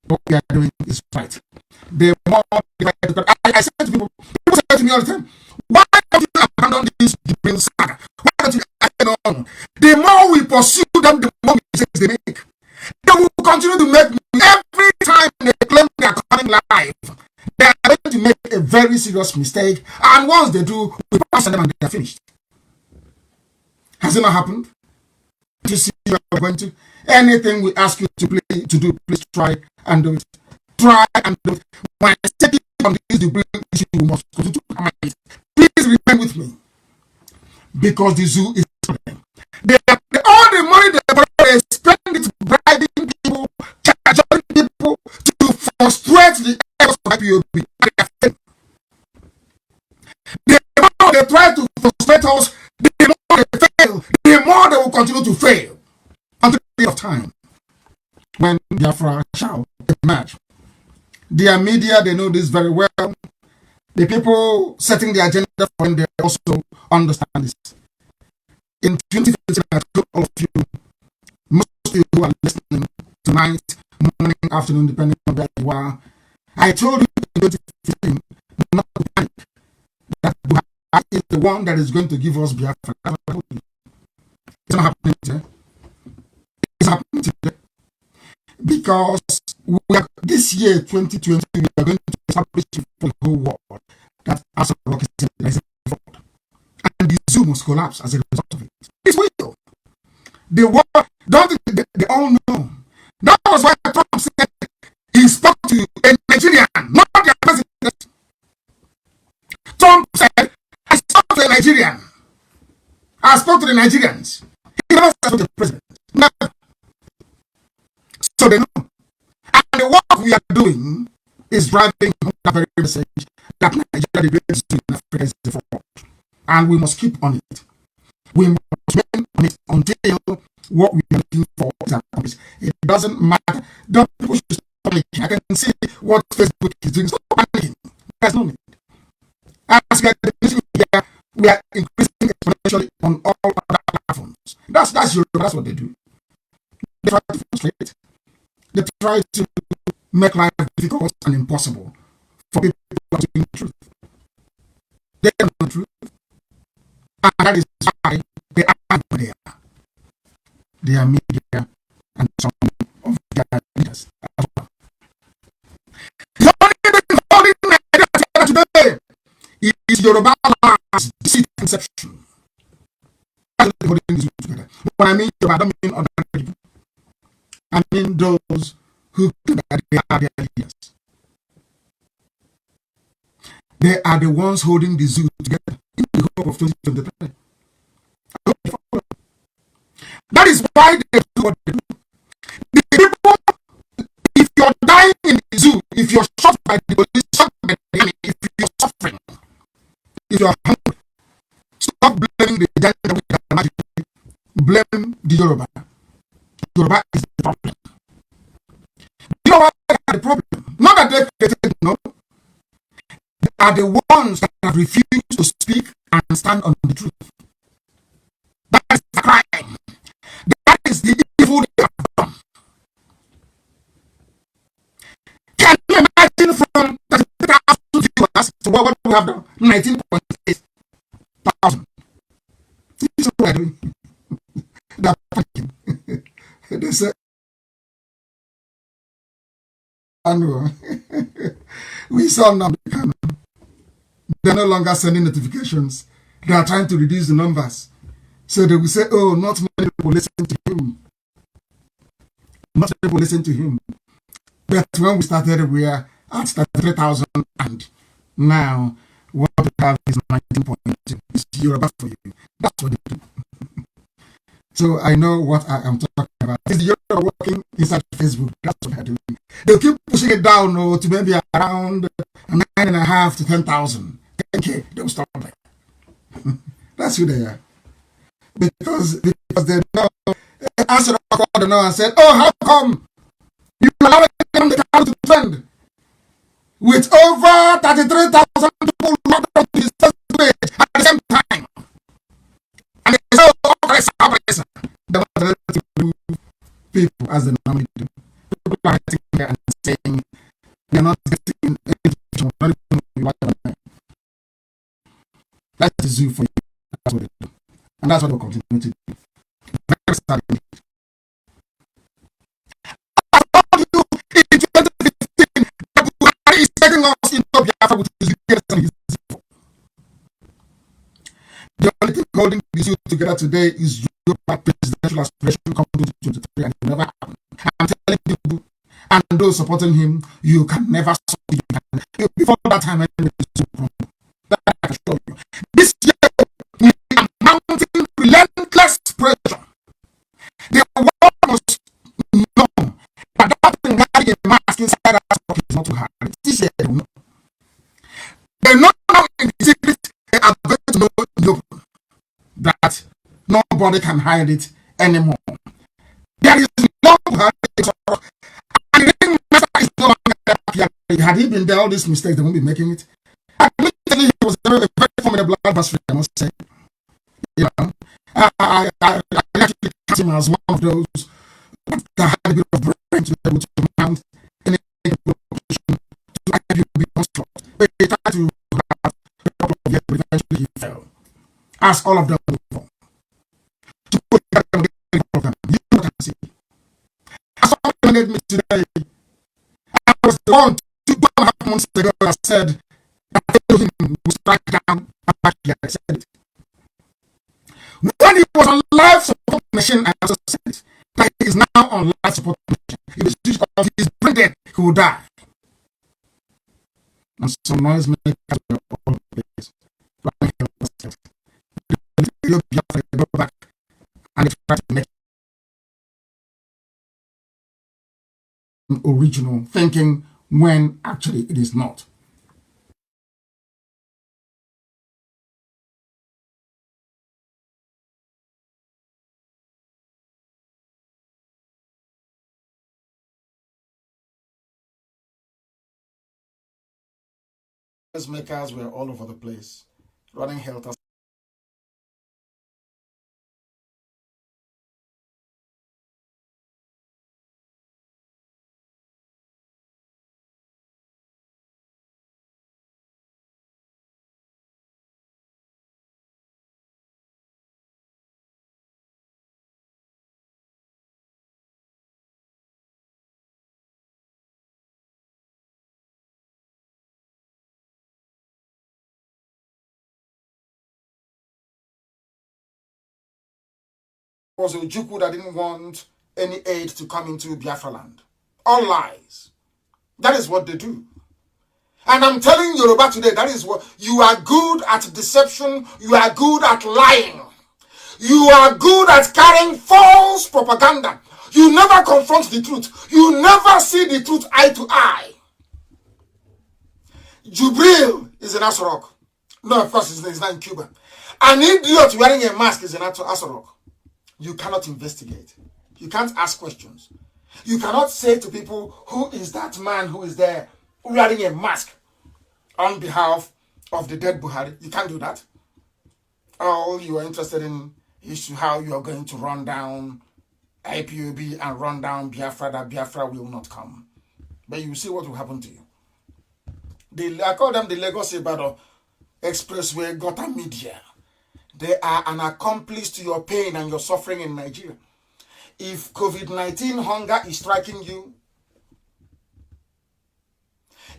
What we are doing is right. The more I say to people say to me all the time, why don't you abandon this Jibril saga? Why don't you abandon on? The more we pursue them, the more mistakes they make. They will continue to make every time they claim they are coming live. They are going to make a very serious mistake, and once they do, we pass them and they are finished. Has it not happened? You see, you are going to anything we ask you to do, please try and do it. Try and do it. When I say on this the issue, you must continue to come it. Please remain with me, because the zoo is problem. All the money they spend it bribing people, charging people to frustrate the efforts of IPOB. The more they try to frustrate us, the more they fail, the more they will continue to fail until the end of time when Biafra shall emerge. Their media, they know this very well. The people setting the agenda for them, they also understand this. In 2015, I told all of you, most of you who are listening tonight, morning, afternoon, depending on where you are, I told you in 2015 not to panic. That Buhari is the one that is going to give us Biafra. It's not happening today. It's happening today. Because this year, 2020, we are going to establish for the whole world that House of Rock is fraud. And the zoo must collapse as a result of it. It's real. The world, don't they all know. That was why Trump said he spoke to a Nigerian, not their president. Trump said, I spoke to a Nigerian. I spoke to the Nigerians. He never spoke to the president. Never. So they know. And the work we are doing is driving that very message that Nigeria, the greatest in Africa, is the fraud. And we must keep on it. We must remain on it until what we are looking for is accomplished. It doesn't matter. Don't people should stop panicking. I can see what Facebook is doing. Stop panicking. There's no need. As we are increasing here, we are increasing exponentially on all other platforms. That's what they do. They try to frustrate. They try to make life difficult and impossible for people who are speaking the truth. They know the truth. And that is why they are there. Their media Yoruba lies, deceit, and deception. That's what holding the zoo together. When I mean Yoruba, I don't mean other people. I mean those who think that they are their leaders. They are the ones holding the zoo together in the hope of 2023. That is why they do what they do. The people, if you're dying in the zoo, if you're shot by the police, shot by the enemy, if you're suffering, if you're hungry, stop blaming the gender with the magic. Blame the Yoruba. Yoruba is the problem. You know what the problem? Not that they created, no. They are the ones that have refused to speak and stand on the truth. That is the crime. That is the evil they have done. Can you imagine from 33,000 viewers to what we have done? 19.8 thousand. This is what we're doing. They're panicking. They say, Kanu. We saw Nnamdi Kanu. They're no longer sending notifications. They are trying to reduce the numbers. So they will say, oh, not many people listen to him. Not many people listen to him. But when we started, we are at 33,000, and now what we have is 19.2. It's Yoruba for you. That's what they do. So I know what I am talking about. It's Yoruba working inside Facebook. That's what they're doing. They'll keep pushing it down to maybe around 9.5 to 10,000. 10K. They'll stop there. That's who they are. Because they know. Answered the no and said, oh, how come you allow them the count to trend with over 33,000 people locked up to his first page at the same time? And they say, oh, okay, they want to remove people as they normally do. People are sitting there and saying they're not getting education, not even what. That's the zoo for you. That's what they do. And that's what we'll continue to do. I told you in 2015 that Buhari is taking us into Biafra with his leaders and his people. The only thing holding the zoo together today is your presidential aspiration coming to 2023, and it will never happen. I'm telling you, and those supporting him, you can never solve it. Before that time, that I can show you. This year, we are mounting relentless pressure. The world must know that that thing carrying a mask inside us is not too hard. This year, they know. They know now in the secret, they are going to know in the open that nobody can hide it anymore. There is no hiding it. And the ringmaster is no longer there. Had he been there, all these mistakes, they won't be making it. Admittedly, he was a very formidable adversary, I must say. You know, I actually count him as one of those that had a bit of brain to be able to mount any opposition to actually be onslaught. But he tried to have a couple of years, but eventually he fell. As all of them before. To put together all of them, you know what I see. As someone made me today, I was the one 2.5 months ago that said that I told him to strike down Apache. I said it. When he was on life support machine, I also said it. That he is now on life support machine. If the switch off, he is brain dead, he will die. And some noise makers were all the place. They go back and they try to make original thinking when actually it is not. Makers were all over the place, running helter was Ojukwu that didn't want any aid to come into Biafra land. All lies. That is what they do. And I'm telling Yoruba today, that is what, you are good at deception, you are good at lying. You are good at carrying false propaganda. You never confront the truth. You never see the truth eye to eye. Jubril is in Asorok. No, of course, he's not in Cuba. An idiot wearing a mask is in Asorok. You cannot investigate. You can't ask questions. You cannot say to people, who is that man who is there wearing a mask on behalf of the dead Buhari? You can't do that. All you are interested in is how you are going to run down IPOB and run down Biafra, that Biafra will not come. But you see what will happen to you. I call them the Lagos Ibadan Expressway Gota Media. They are an accomplice to your pain and your suffering in Nigeria. If COVID-19 hunger is striking you,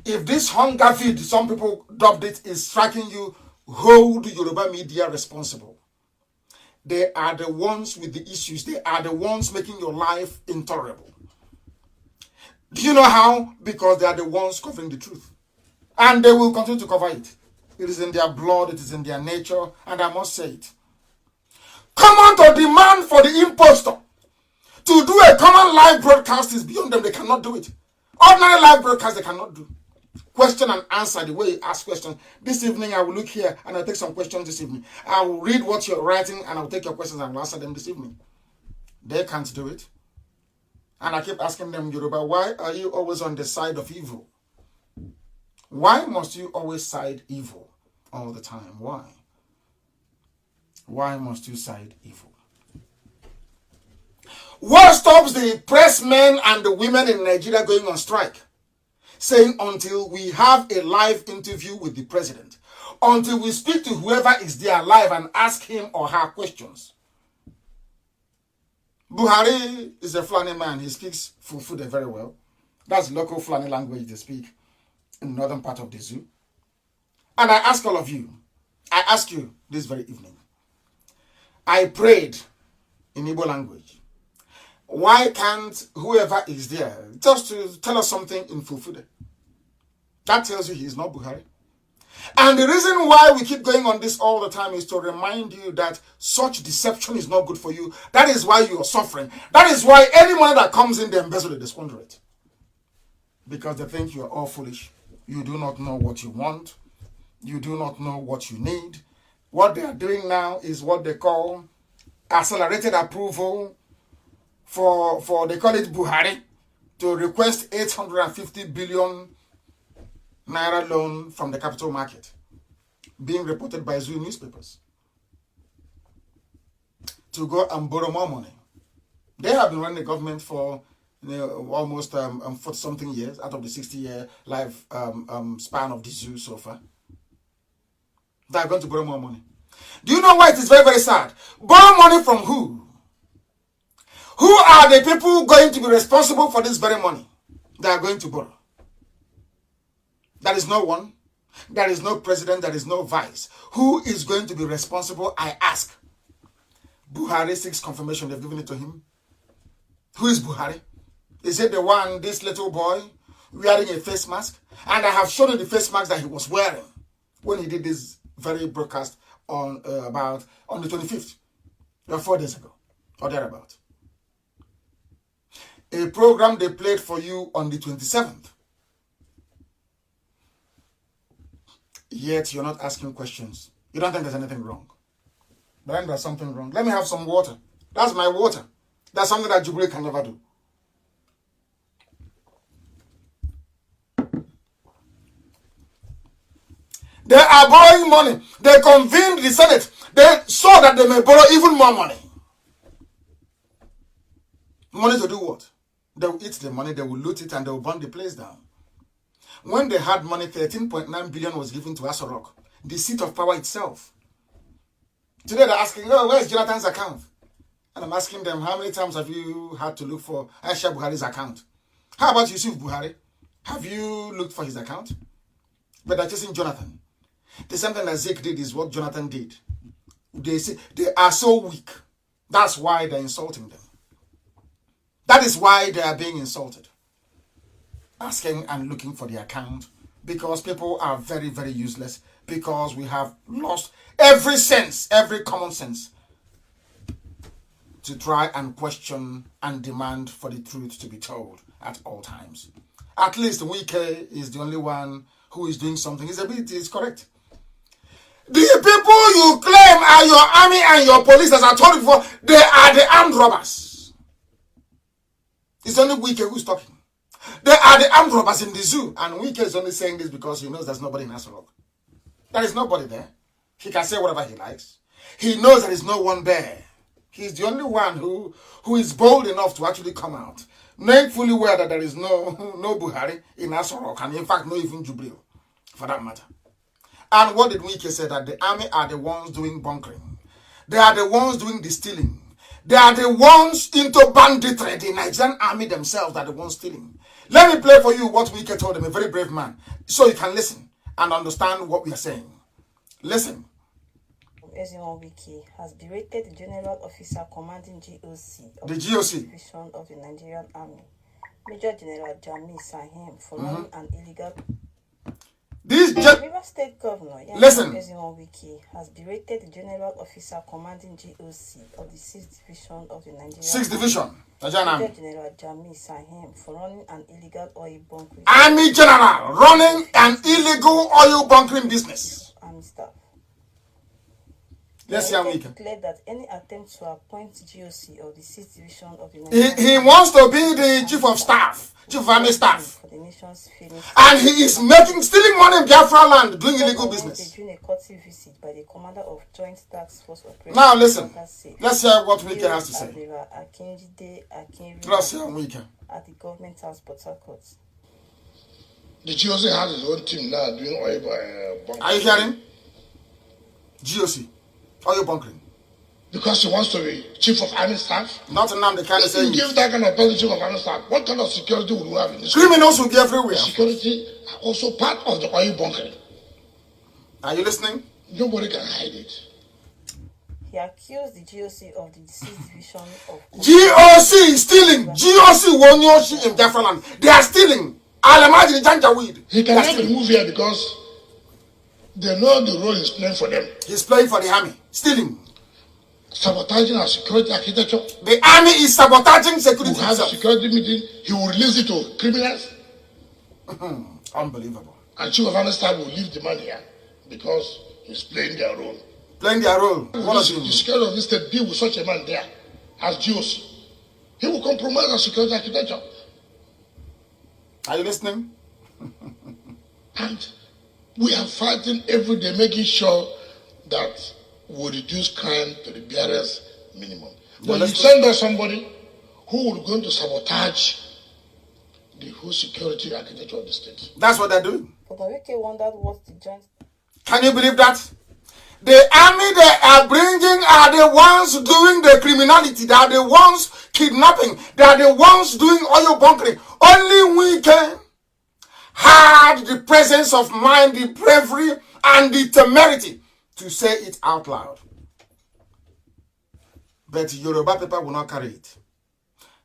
if this hunger vid, some people dubbed it, is striking you, hold Yoruba media responsible. They are the ones with the issues. They are the ones making your life intolerable. Do you know how? Because they are the ones covering the truth. And they will continue to cover it. It is in their blood, it is in their nature, and I must say it. Common to demand for the impostor to do a common live broadcast is beyond them. They cannot do it. Ordinary live broadcast they cannot do. Question and answer, the way you ask questions. This evening I will look here and I'll take some questions this evening. I will read what you're writing and I'll take your questions and I'll answer them this evening. They can't do it. And I keep asking them, Yoruba, why are you always on the side of evil? Why must you always side evil all the time? Why? Why must you side evil? What stops the pressmen and the women in Nigeria going on strike? Saying until we have a live interview with the president, until we speak to whoever is there live and ask him or her questions. Buhari is a Fulani man. He speaks Fulfude very well. That's local Fulani language they speak in the northern part of the zoo. And I ask all of you, I ask you this very evening. I prayed in Igbo language. Why can't whoever is there just to tell us something in Fulfude? That tells you he is not Buhari. And the reason why we keep going on this all the time is to remind you that such deception is not good for you. That is why you are suffering. That is why any money that comes in, they embezzle it, they squander it. Because they think you are all foolish. You do not know what you want. You do not know what you need. What they are doing now is what they call accelerated approval for they call it Buhari, to request 850 billion naira loan from the capital market, being reported by Zoo newspapers, to go and borrow more money. They have been running the government for almost 40-something years out of the 60-year life span of the Zoo so far. They are going to borrow more money. Do you know why it is very, very sad? Borrow money from who? Who are the people going to be responsible for this very money they are going to borrow? There is no one. There is no president. There is no vice. Who is going to be responsible? I ask. Buhari seeks confirmation. They've given it to him. Who is Buhari? Is it the one, this little boy, wearing a face mask? And I have shown you the face mask that he was wearing when he did this very broadcast on the 25th, 4 days ago, or thereabout. A program they played for you on the 27th. Yet you're not asking questions. You don't think there's anything wrong. But then there's something wrong. Let me have some water. That's my water. That's something that Jubilee can never do. They are borrowing money. They convened the Senate. They saw that they may borrow even more money. Money to do what? They will eat the money, they will loot it, and they will burn the place down. When they had money, 13.9 billion was given to Asorok, the seat of power itself. Today they're asking, oh, where's Jonathan's account? And I'm asking them, how many times have you had to look for Aisha Buhari's account? How about Yusuf Buhari? Have you looked for his account? But they're chasing Jonathan. The same thing that Zeke did is what Jonathan did. They say they are so weak. That's why they're insulting them. That is why they are being insulted. Asking and looking for the account, because people are very, very useless, because we have lost every sense, every common sense, to try and question and demand for the truth to be told at all times. At least Wike is the only one who is doing something. His ability is correct. The people you claim are your army and your police, as I told you before, they are the armed robbers. It's only Wike who's talking. They are the armed robbers in the zoo, and Wike is only saying this because he knows there's nobody in Asorok. There is nobody there. He can say whatever he likes. He knows there is no one there. He's the only one who is bold enough to actually come out, knowing fully well that there is no Buhari in Asorok, and in fact, no even Jubril, for that matter. And what did Wike say? That the army are the ones doing bunkering. They are the ones doing the stealing. They are the ones into banditry. The Nigerian army themselves are the ones stealing. Let me play for you what Wike told them, a very brave man, so you can listen and understand what we are saying. Listen. Wike has berated the general officer commanding GOC of the GOC division of the Nigerian Army, Major General Jami Sahim, for running an illegal. River State Governor Wike has berated the general officer commanding GOC of the 6th Division of the Nigerian 6th Division, Major General Jami Sahim, for running an illegal oil bunkering. Army General running an illegal oil bunkering business. Army staff. Let's hear Wike. Declared that any attempt to appoint GOC of the 6th Division of the he wants to be the chief of staff, chief of army staff, and he is stealing money in Biafra land, doing illegal business. During a courtesy visit by the commander of Joint Task Force Operations. Now listen, let's hear what Wike has to say. Let's hear Wike. At the government house, Port Harcourt. The GOC has his own team now doing oil bunkering. Are you hearing? GOC. Oil bunkering. Because he wants to be chief of army staff? Not Nnamdi kind of saying. You give that kind of person chief of army staff, what kind of security would we have in this country? Criminals will be everywhere. Security are also part of the oil bunkering. Are you listening? Nobody can hide it. He accused the GOC of the 6th Division of... GOC is stealing. GOC Wonyoshi in Biafra land. They are stealing. I'll imagine Janjaweed. He cannot move here because they know the role he's playing for them. He's playing for the army. Stealing. Sabotaging our security architecture. The army is sabotaging security. He has a security meeting. He will release it to criminals. Unbelievable. And chief of army staff will leave the money here because he's playing their role. Playing their role. The security of this state be with such a man there as GOC. He will compromise our security architecture. Are you listening? And we are fighting every day, making sure that we reduce crime to the barest minimum. But you send us somebody who will going to sabotage the whole security architecture of the state. That's what they're doing. But Wike wondered what the joint... Can you believe that? The army they are bringing are the ones doing the criminality. They are the ones kidnapping. They are the ones doing oil bunkering. Only Wike had the presence of mind, the bravery, and the temerity to say it out loud. But Yoruba people will not carry it.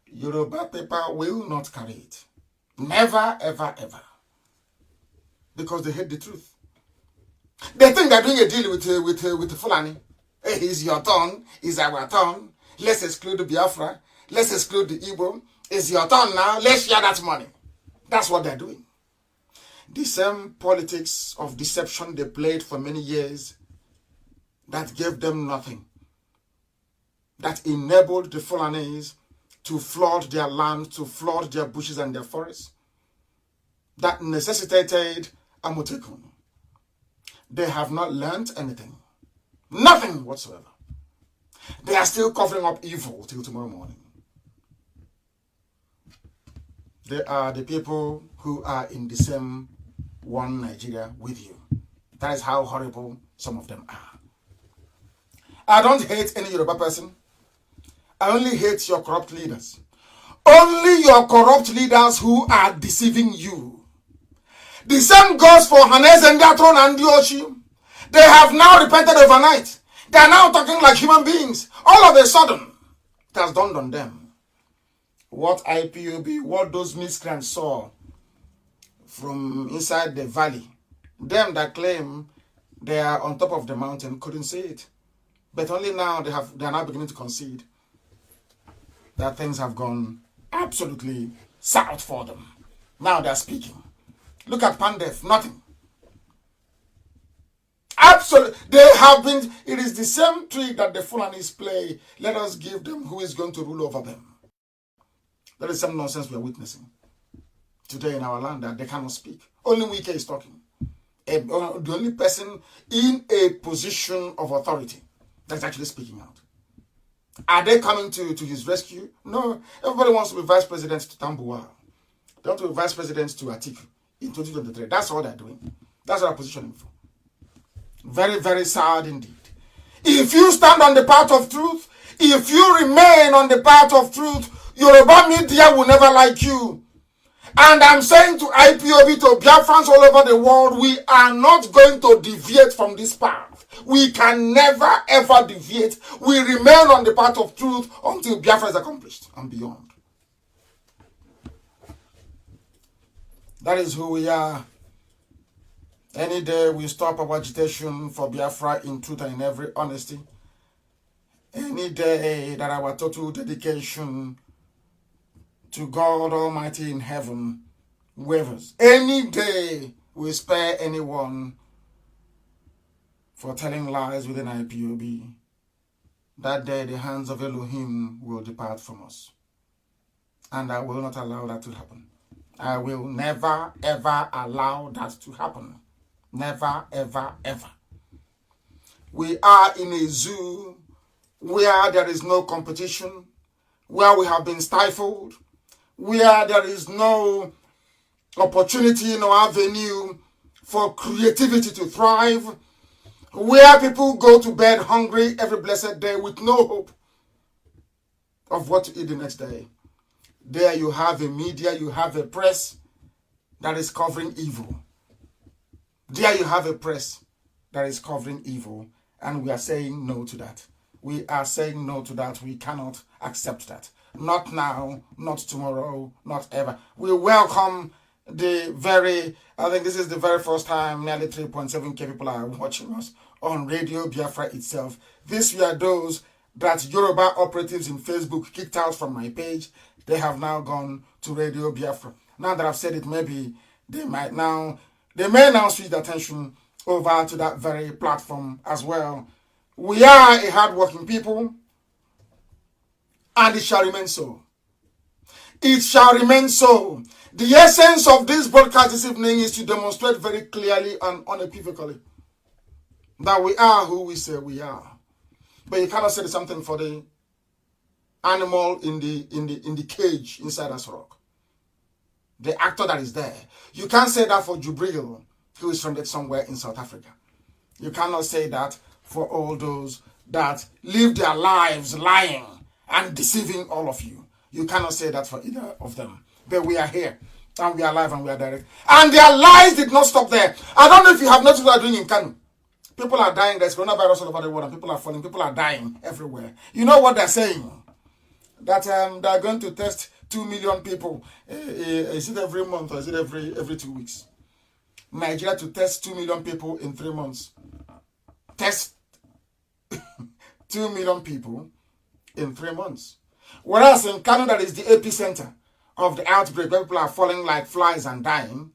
Yoruba people will not carry it. Never, ever, ever. Because they hate the truth. They think they're doing a deal with Fulani. Hey, it's your turn. It's our turn. Let's exclude the Biafra. Let's exclude the Igbo. It's your turn now. Let's share that money. That's what they're doing. The same politics of deception they played for many years that gave them nothing. That enabled the Fulanis to flood their land, to flood their bushes and their forests. That necessitated Amotekun. They have not learned anything. Nothing whatsoever. They are still covering up evil till tomorrow morning. They are the people who are in the same one Nigeria with you. That is how horrible some of them are. I don't hate any Yoruba person. I only hate your corrupt leaders. Only your corrupt leaders who are deceiving you. The same goes for Hanez and Gatron and Dioshi. They have now repented overnight. They are now talking like human beings. All of a sudden, it has dawned on them what IPOB, what those miscreants saw from inside the valley. Them that claim they are on top of the mountain couldn't see it. But only now they are now beginning to concede that things have gone absolutely south for them. Now they are speaking. Look at Pandef, nothing. Absolutely, they have been. It is the same trick that the Fulanis play. Let us give them who is going to rule over them. That is some nonsense we are witnessing today in our land, that they cannot speak. Only Wike is talking. The only person in a position of authority that's actually speaking out. Are they coming to his rescue? No. Everybody wants to be vice president to Tambuwal. They want to be vice president to Atiku in 2023. That's all they're doing. That's what they're positioning for. Very, very sad indeed. If you stand on the path of truth, if you remain on the path of truth, Yoruba media will never like you. And I'm saying to IPOB, to Biafrans all over the world, we are not going to deviate from this path. We can never ever deviate. We remain on the path of truth until Biafra is accomplished and beyond. That is who we are. Any day we stop our agitation for Biafra in truth and in every honesty. Any day that our total dedication to God Almighty in heaven wavers. Any day we spare anyone for telling lies within IPOB, that day the hands of Elohim will depart from us. And I will not allow that to happen. I will never ever allow that to happen. Never, ever, ever. We are in a zoo where there is no competition, where we have been stifled, where there is no opportunity, no avenue for creativity to thrive, where people go to bed hungry every blessed day with no hope of what to eat the next day. There you have a media, you have a press that is covering evil. There you have a press that is covering evil, and we are saying no to that. We are saying no to that. We cannot accept that. Not now, not tomorrow, not ever. We welcome I think this is the very first time nearly 3.7k people are watching us on Radio Biafra itself. These were those that Yoruba operatives in Facebook kicked out from my page. They have now gone to Radio Biafra. Now that I've said it, maybe they may now switch their attention over to that very platform as well. We are a hardworking people, and it shall remain so. It shall remain so. The essence of this broadcast this evening is to demonstrate very clearly and unequivocally that we are who we say we are. But you cannot say the something for the animal in the cage inside us rock. The actor that is there. You can't say that for Jubril, who is stranded somewhere in South Africa. You cannot say that for all those that live their lives lying and deceiving all of you. You cannot say that for either of them. But we are here, and we are alive, and we are direct. And their lies did not stop there. I don't know if you have noticed what they are doing in Kanu. People are dying. There's coronavirus all over the world, and people are falling. People are dying everywhere. You know what they're saying? That they're going to test 2 million people. Is it every month or is it every 2 weeks? Nigeria to test 2 million people in 3 months. Test 2 million people in 3 months. Whereas in Canada, that is the epicenter of the outbreak, where people are falling like flies and dying,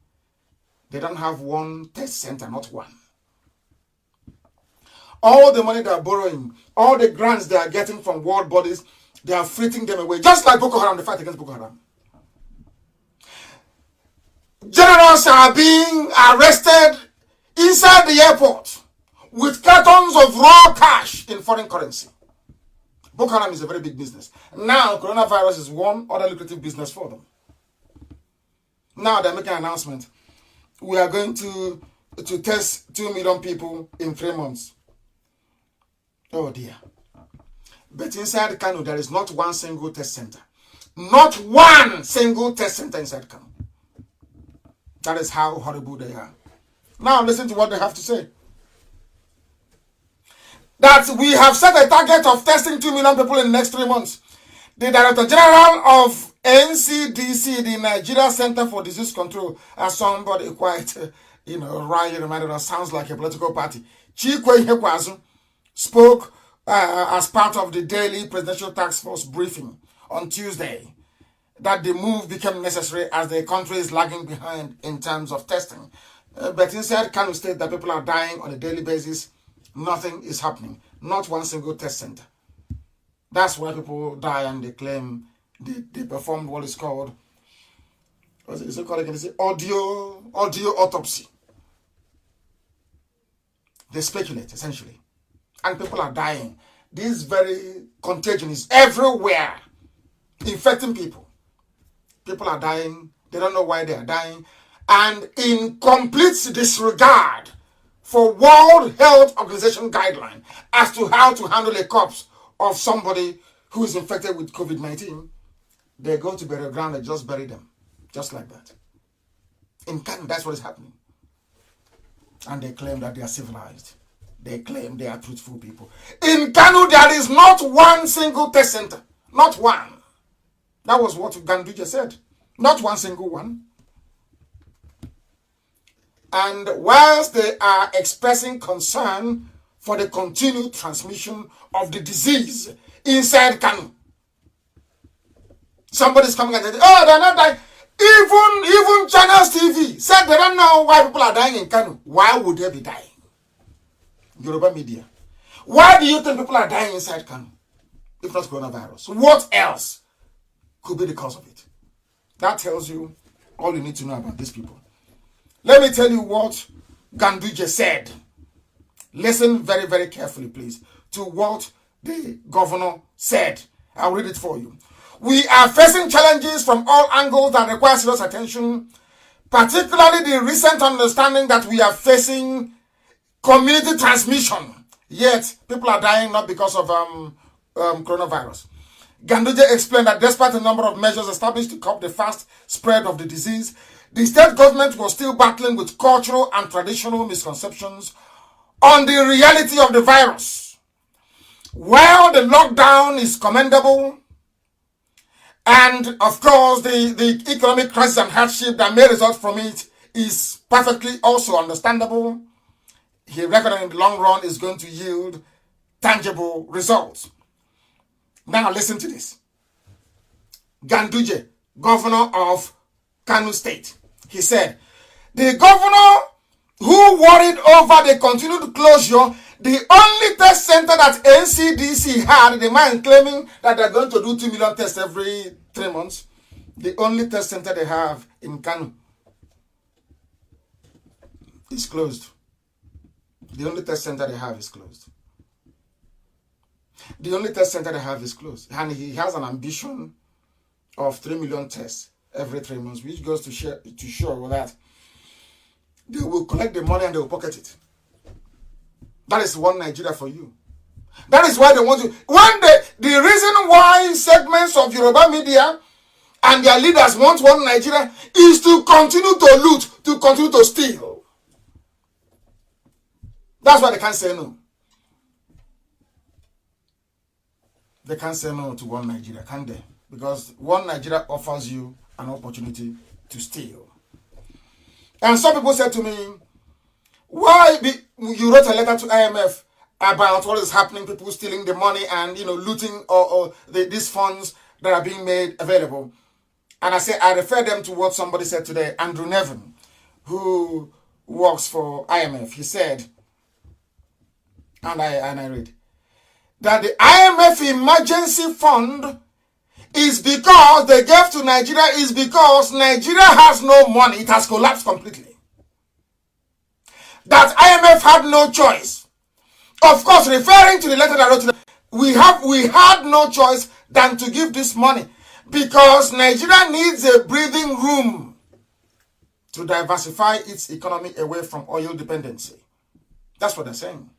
they don't have one test center, not one. All the money they are borrowing, all the grants they are getting from world bodies, they are fritting them away. Just like Boko Haram, the fight against Boko Haram. Generals are being arrested inside the airport with cartons of raw cash in foreign currency. Boko Haram is a very big business. Now, coronavirus is one other lucrative business for them. Now they're making an announcement. We are going to test 2 million people in 3 months. Oh dear. But inside Kanu, there is not one single test center. Not one single test center inside Kanu. That is how horrible they are. Now listen to what they have to say. That we have set a target of testing 2 million people in the next 3 months. The Director General of NCDC, the Nigeria Center for Disease Control, as somebody quite, right, reminded us, sounds like a political party. Chikwe Ihekwazu spoke as part of the daily Presidential Task Force briefing on Tuesday that the move became necessary as the country is lagging behind in terms of testing. But inside Kanu State, that people are dying on a daily basis, nothing is happening. Not one single test center. That's why people die and they claim they performed what is called, is it called again? Is it audio autopsy? They speculate, essentially. And people are dying. This very contagion is everywhere, infecting people. People are dying. They don't know why they are dying. And in complete disregard for World Health Organization guideline as to how to handle a corpse of somebody who is infected with COVID-19, they go to burial ground and just bury them. Just like that. In Kanu, that's what is happening. And they claim that they are civilized. They claim they are truthful people. In Kanu, there is not one single test center. Not one. That was what Nnamdi said. Not one single one. And whilst they are expressing concern for the continued transmission of the disease inside Kanu, somebody's coming and saying, oh, they're not dying. Even Channels TV said they don't know why people are dying in Kanu. Why would they be dying? Yoruba media. Why do you think people are dying inside Kanu? If not coronavirus. What else could be the cause of it? That tells you all you need to know about these people. Let me tell you what Nnamdi said. Listen very, very carefully, please, to what the governor said. I'll read it for you. We are facing challenges from all angles that require serious attention, particularly the recent understanding that we are facing community transmission. Yet, people are dying not because of coronavirus. Nnamdi explained that despite a number of measures established to curb the fast spread of the disease, the state government was still battling with cultural and traditional misconceptions on the reality of the virus. While the lockdown is commendable, and of course the economic crisis and hardship that may result from it is perfectly also understandable, he reckoned in the long run is going to yield tangible results. Now listen to this. Nnamdi, governor of Kanu State, he said, the governor who worried over the continued closure, the only test center that NCDC had, the man claiming that they're going to do 2 million tests every 3 months, the only test center they have in Kanu is closed. The only test center they have is closed. The only test center they have is closed. And he has an ambition of 3 million tests every 3 months, which goes to show that they will collect the money and they will pocket it. That is one Nigeria for you. That is why they want to. The reason why segments of Yoruba media and their leaders want one Nigeria is to continue to loot, to continue to steal. That's why they can't say no. They can't say no to one Nigeria, can they? Because one Nigeria offers you an opportunity to steal. And some people said to me, why you wrote a letter to IMF about what is happening, people stealing the money and looting these funds that are being made available. And I refer them to what somebody said today, Andrew Nevin, who works for IMF. He said, and I read, that the IMF emergency fund is because they gave to Nigeria is because Nigeria has no money. It has collapsed completely. That IMF had no choice. Of course, referring to the letter that I wrote to them, we had no choice than to give this money because Nigeria needs a breathing room to diversify its economy away from oil dependency. That's what they're saying.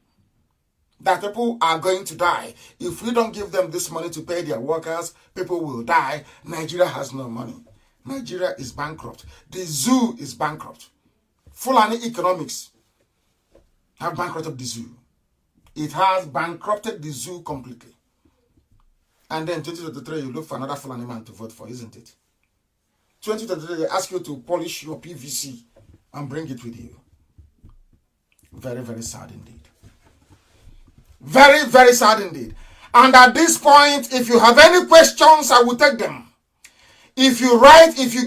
That people are going to die. If we don't give them this money to pay their workers, people will die. Nigeria has no money. Nigeria is bankrupt. The zoo is bankrupt. Fulani economics have bankrupted the zoo. It has bankrupted the zoo completely. And then 2023, you look for another Fulani man to vote for, isn't it? 2023, they ask you to polish your PVC and bring it with you. Very, very sad indeed. Very, very sad indeed. And at this point, if you have any questions, I will take them. If you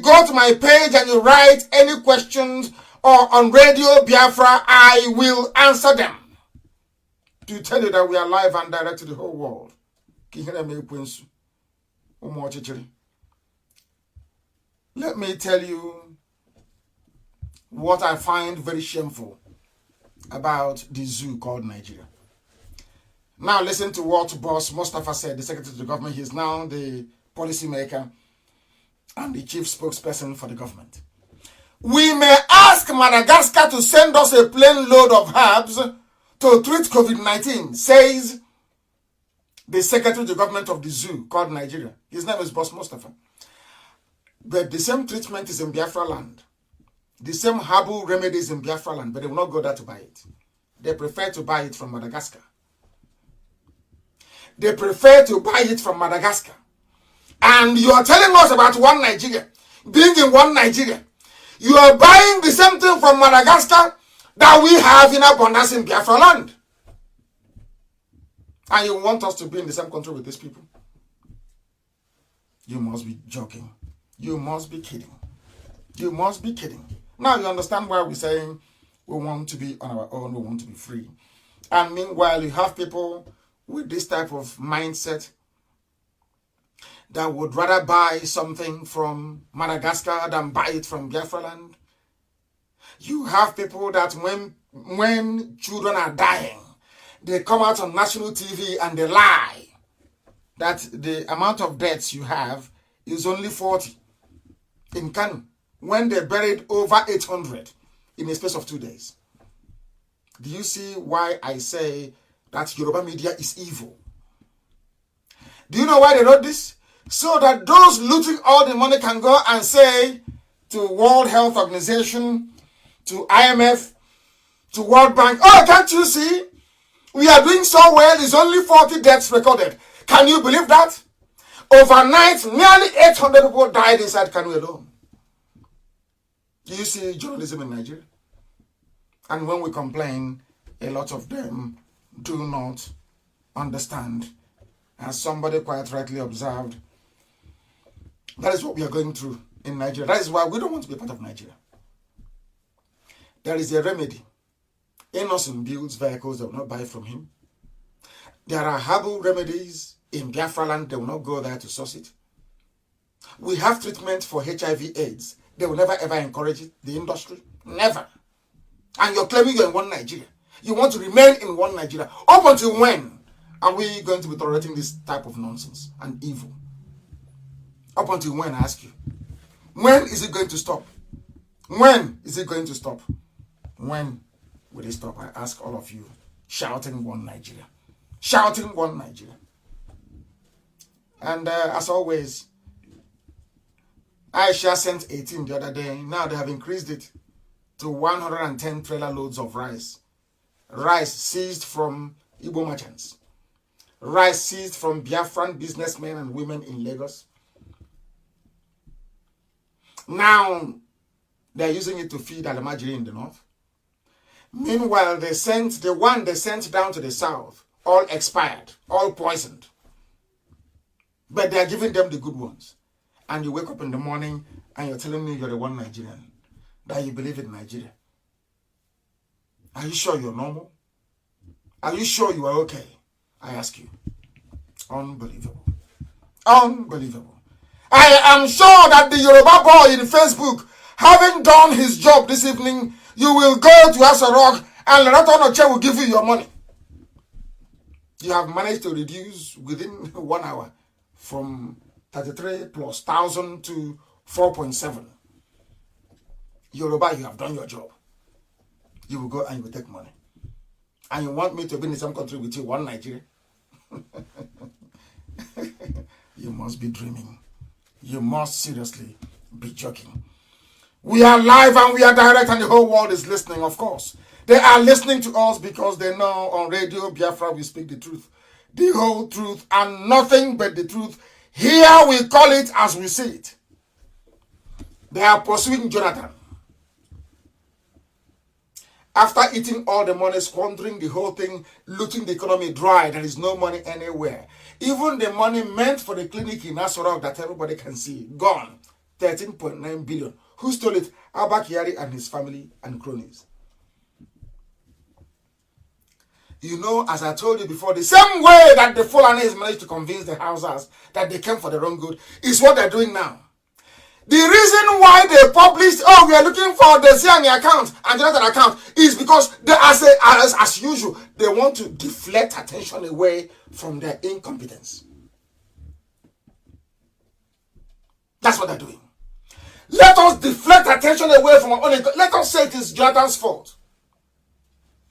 go to my page and you write any questions or on Radio Biafra, I will answer them. To tell you that we are live and direct to the whole world. Let me tell you what I find very shameful about the zoo called Nigeria. Now listen to what Boss Mustafa said, the Secretary of the Government. He is now the policymaker and the chief spokesperson for the government. We may ask Madagascar to send us a plane load of herbs to treat COVID-19, says the Secretary of the Government of the zoo called Nigeria. His name is Boss Mustafa. But the same treatment is in Biafra land. The same herbal remedies in Biafra land, but they will not go there to buy it. They prefer to buy it from Madagascar. They prefer to buy it from Madagascar. And you are telling us about one Nigeria, being in one Nigeria. You are buying the same thing from Madagascar that we have in abundance in Biafra land. And you want us to be in the same country with these people? You must be joking. You must be kidding. You must be kidding. Now you understand why we're saying we want to be on our own, we want to be free. And meanwhile, you have people with this type of mindset that would rather buy something from Madagascar than buy it from Biafra land. You have people that when children are dying, they come out on national TV and they lie that the amount of deaths you have is only 40 in Kanu, when they buried over 800 in a space of 2 days. Do you see why I say that Yoruba media is evil? Do you know why they wrote this? So that those looting all the money can go and say to World Health Organization, to IMF, to World Bank, oh, can't you see? We are doing so well, it's only 40 deaths recorded. Can you believe that? Overnight, nearly 800 people died inside Kanu alone. Do you see journalism in Nigeria? And when we complain, a lot of them do not understand. As somebody quite rightly observed, that is what we are going through in Nigeria. That is why we don't want to be part of Nigeria. There is a remedy. Innocent builds vehicles, they will not buy from him. There are herbal remedies in Biafra land, they will not go there to source it. We have treatment for HIV/AIDS. They will never ever encourage it, the industry. Never. And you're claiming you're in one Nigeria. You want to remain in one Nigeria. Up until when are we going to be tolerating this type of nonsense and evil? Up until when, I ask you? When is it going to stop? When is it going to stop? When will it stop? I ask all of you, shouting one Nigeria. Shouting one Nigeria. And as always, Aisha sent 18 the other day. Now they have increased it to 110 trailer loads of rice. Rice seized from Igbo merchants. Rice seized from Biafran businessmen and women in Lagos. Now they're using it to feed Alamajiri in the north. Meanwhile, the one they sent down to the south, all expired, all poisoned. But they're giving them the good ones. And you wake up in the morning and you're telling me you're the one Nigerian, that you believe in Nigeria. Are you sure you're normal? Are you sure you are okay? I ask you. Unbelievable. Unbelievable. I am sure that the Yoruba boy in Facebook, having done his job this evening, you will go to Asarok and Lerato Noche will give you your money. You have managed to reduce within 1 hour from 33 plus 1,000 to 4.7. Yoruba, you have done your job. You will go and you will take money. And you want me to be in some country with you, one Nigeria? You must be dreaming. You must seriously be joking. We are live and we are direct and the whole world is listening, of course. They are listening to us because they know on Radio Biafra we speak the truth. the whole truth, and nothing but the truth. Here we call it as we see it. They are pursuing Jonathan. After eating all the money, squandering the whole thing, looting the economy dry, there is no money anywhere. Even the money meant for the clinic in Nasarawa that everybody can see, gone. 13.9 billion. Who stole it? Abba Kyari and his family and cronies. You know, as I told you before, the same way that the Fulanis managed to convince the Hausas that they came for the wrong good is what they're doing now. The reason why they published, we are looking for the Siani account and Jonathan account, is because they, as usual, they want to deflect attention away from their incompetence. That's what they're doing. Let us deflect attention away from our own. Let us say it is Jonathan's fault.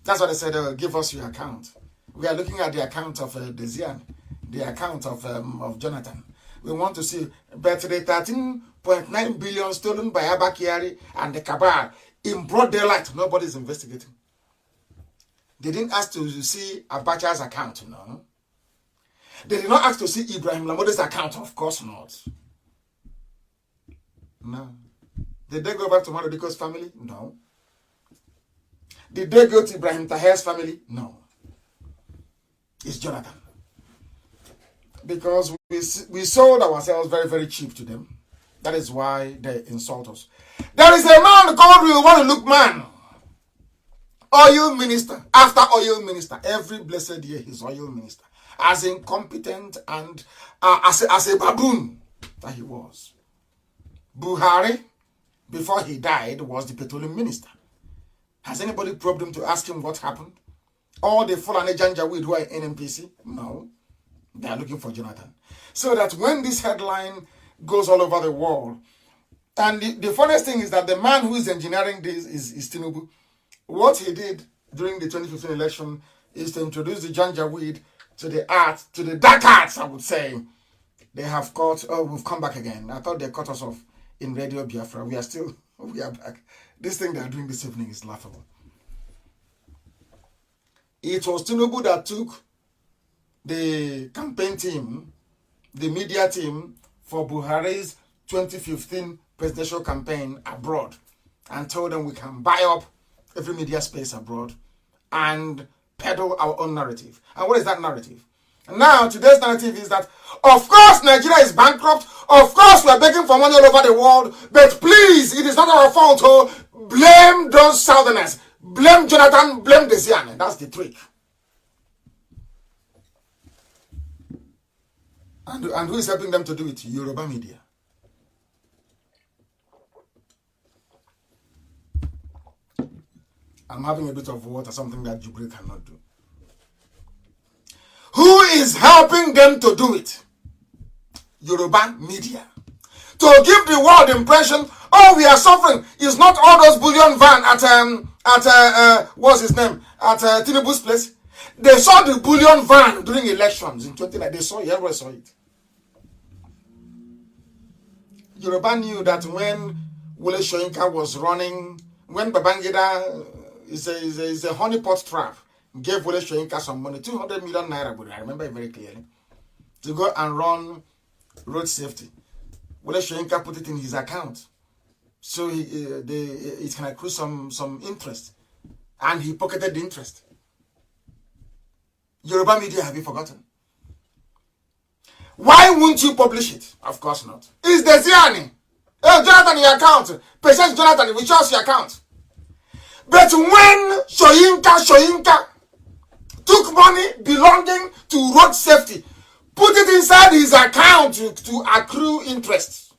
That's what they said. Give us your account. We are looking at the account of Desian, the account of Jonathan. We want to see better the 13.9 billion stolen by Abba Kyari and the cabal in broad daylight. Nobody's investigating. They didn't ask to see Abacha's account, no. They did not ask to see Ibrahim Lamode's account, of course not. No. Did they go back to Marodiko's family? No. Did they go to Ibrahim Tahir's family? No. It's Jonathan. Because we sold ourselves very, very cheap to them. That is why they insult us. There is a man called We Want to Look Man. Oil minister. After oil minister. Every blessed year he's oil minister. As incompetent and as a baboon that he was. Buhari, before he died, was the petroleum minister. Has anybody probed him to ask him what happened? All the Fulani Janjaweed who are in NMPC? No. They are looking for Jonathan. So that when this headline goes all over the world, and the funniest thing is that the man who is engineering this is Tinubu. What he did during the 2015 election is to introduce the Janjaweed to the dark arts, I would say. They have caught, we've come back again. I thought they cut us off in Radio Biafra. We are back. This thing they are doing this evening is laughable. It was Tinubu that took the campaign team, the media team for Buhari's 2015 presidential campaign abroad and told them we can buy up every media space abroad and peddle our own narrative. And what is that narrative? And now, today's narrative is that, of course, Nigeria is bankrupt. Of course, we are begging for money all over the world. But please, it is not our fault. Blame those Southerners. Blame Jonathan. Blame Desiane. That's the trick. And who is helping them to do it? Yoruba media. I'm having a bit of water, something that Jubril cannot do. Who is helping them to do it? Yoruba media. To give the world the impression, we are suffering. It's not all those bullion van at what's his name? At Tinubu's place. They saw the bullion van during elections in 2019. They saw it, everybody saw it. Yoruba knew that when Wole Soyinka was running, when Babangida is a honeypot trap, gave Wole Soyinka some money, 200 million naira, but I remember it very clearly, to go and run road safety. Wole Soyinka put it in his account, so it can accrue some interest, and he pocketed the interest. Yoruba media, have you forgotten? Why won't you publish it? Of course not. It's Desiani. Jonathan, your account. Patience Jonathan, we trust your account. But when Soyinka took money belonging to road safety, put it inside his account to accrue interest.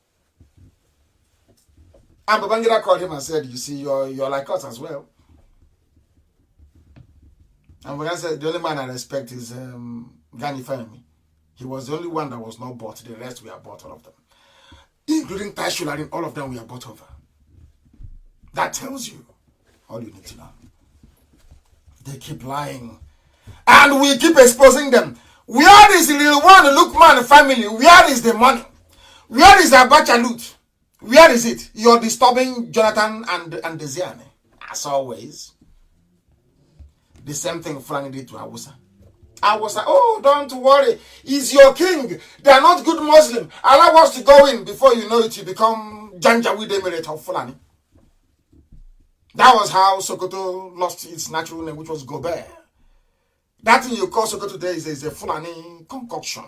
And Babangida called him and said, you see, you're like us as well. And when I said the only man I respect is Gani Fahimi. He was the only one that was not bought. The rest we are bought, all of them. Including Taishularin, all of them we are bought over. That tells you all you need to know. They keep lying. And we keep exposing them. Where is the real one, the Lookman family? Where is the money? Where is the Abacha loot? Where is it? You're disturbing Jonathan and Desiane. As always. The same thing Fulani did to Hausa. I was like, oh, don't worry. He's your king. They are not good Muslim. Allow us to go in. Before you know it, you become Janjaweed Emirate of Fulani. That was how Sokoto lost its natural name, which was Gobert. That thing you call Sokoto today is a Fulani concoction.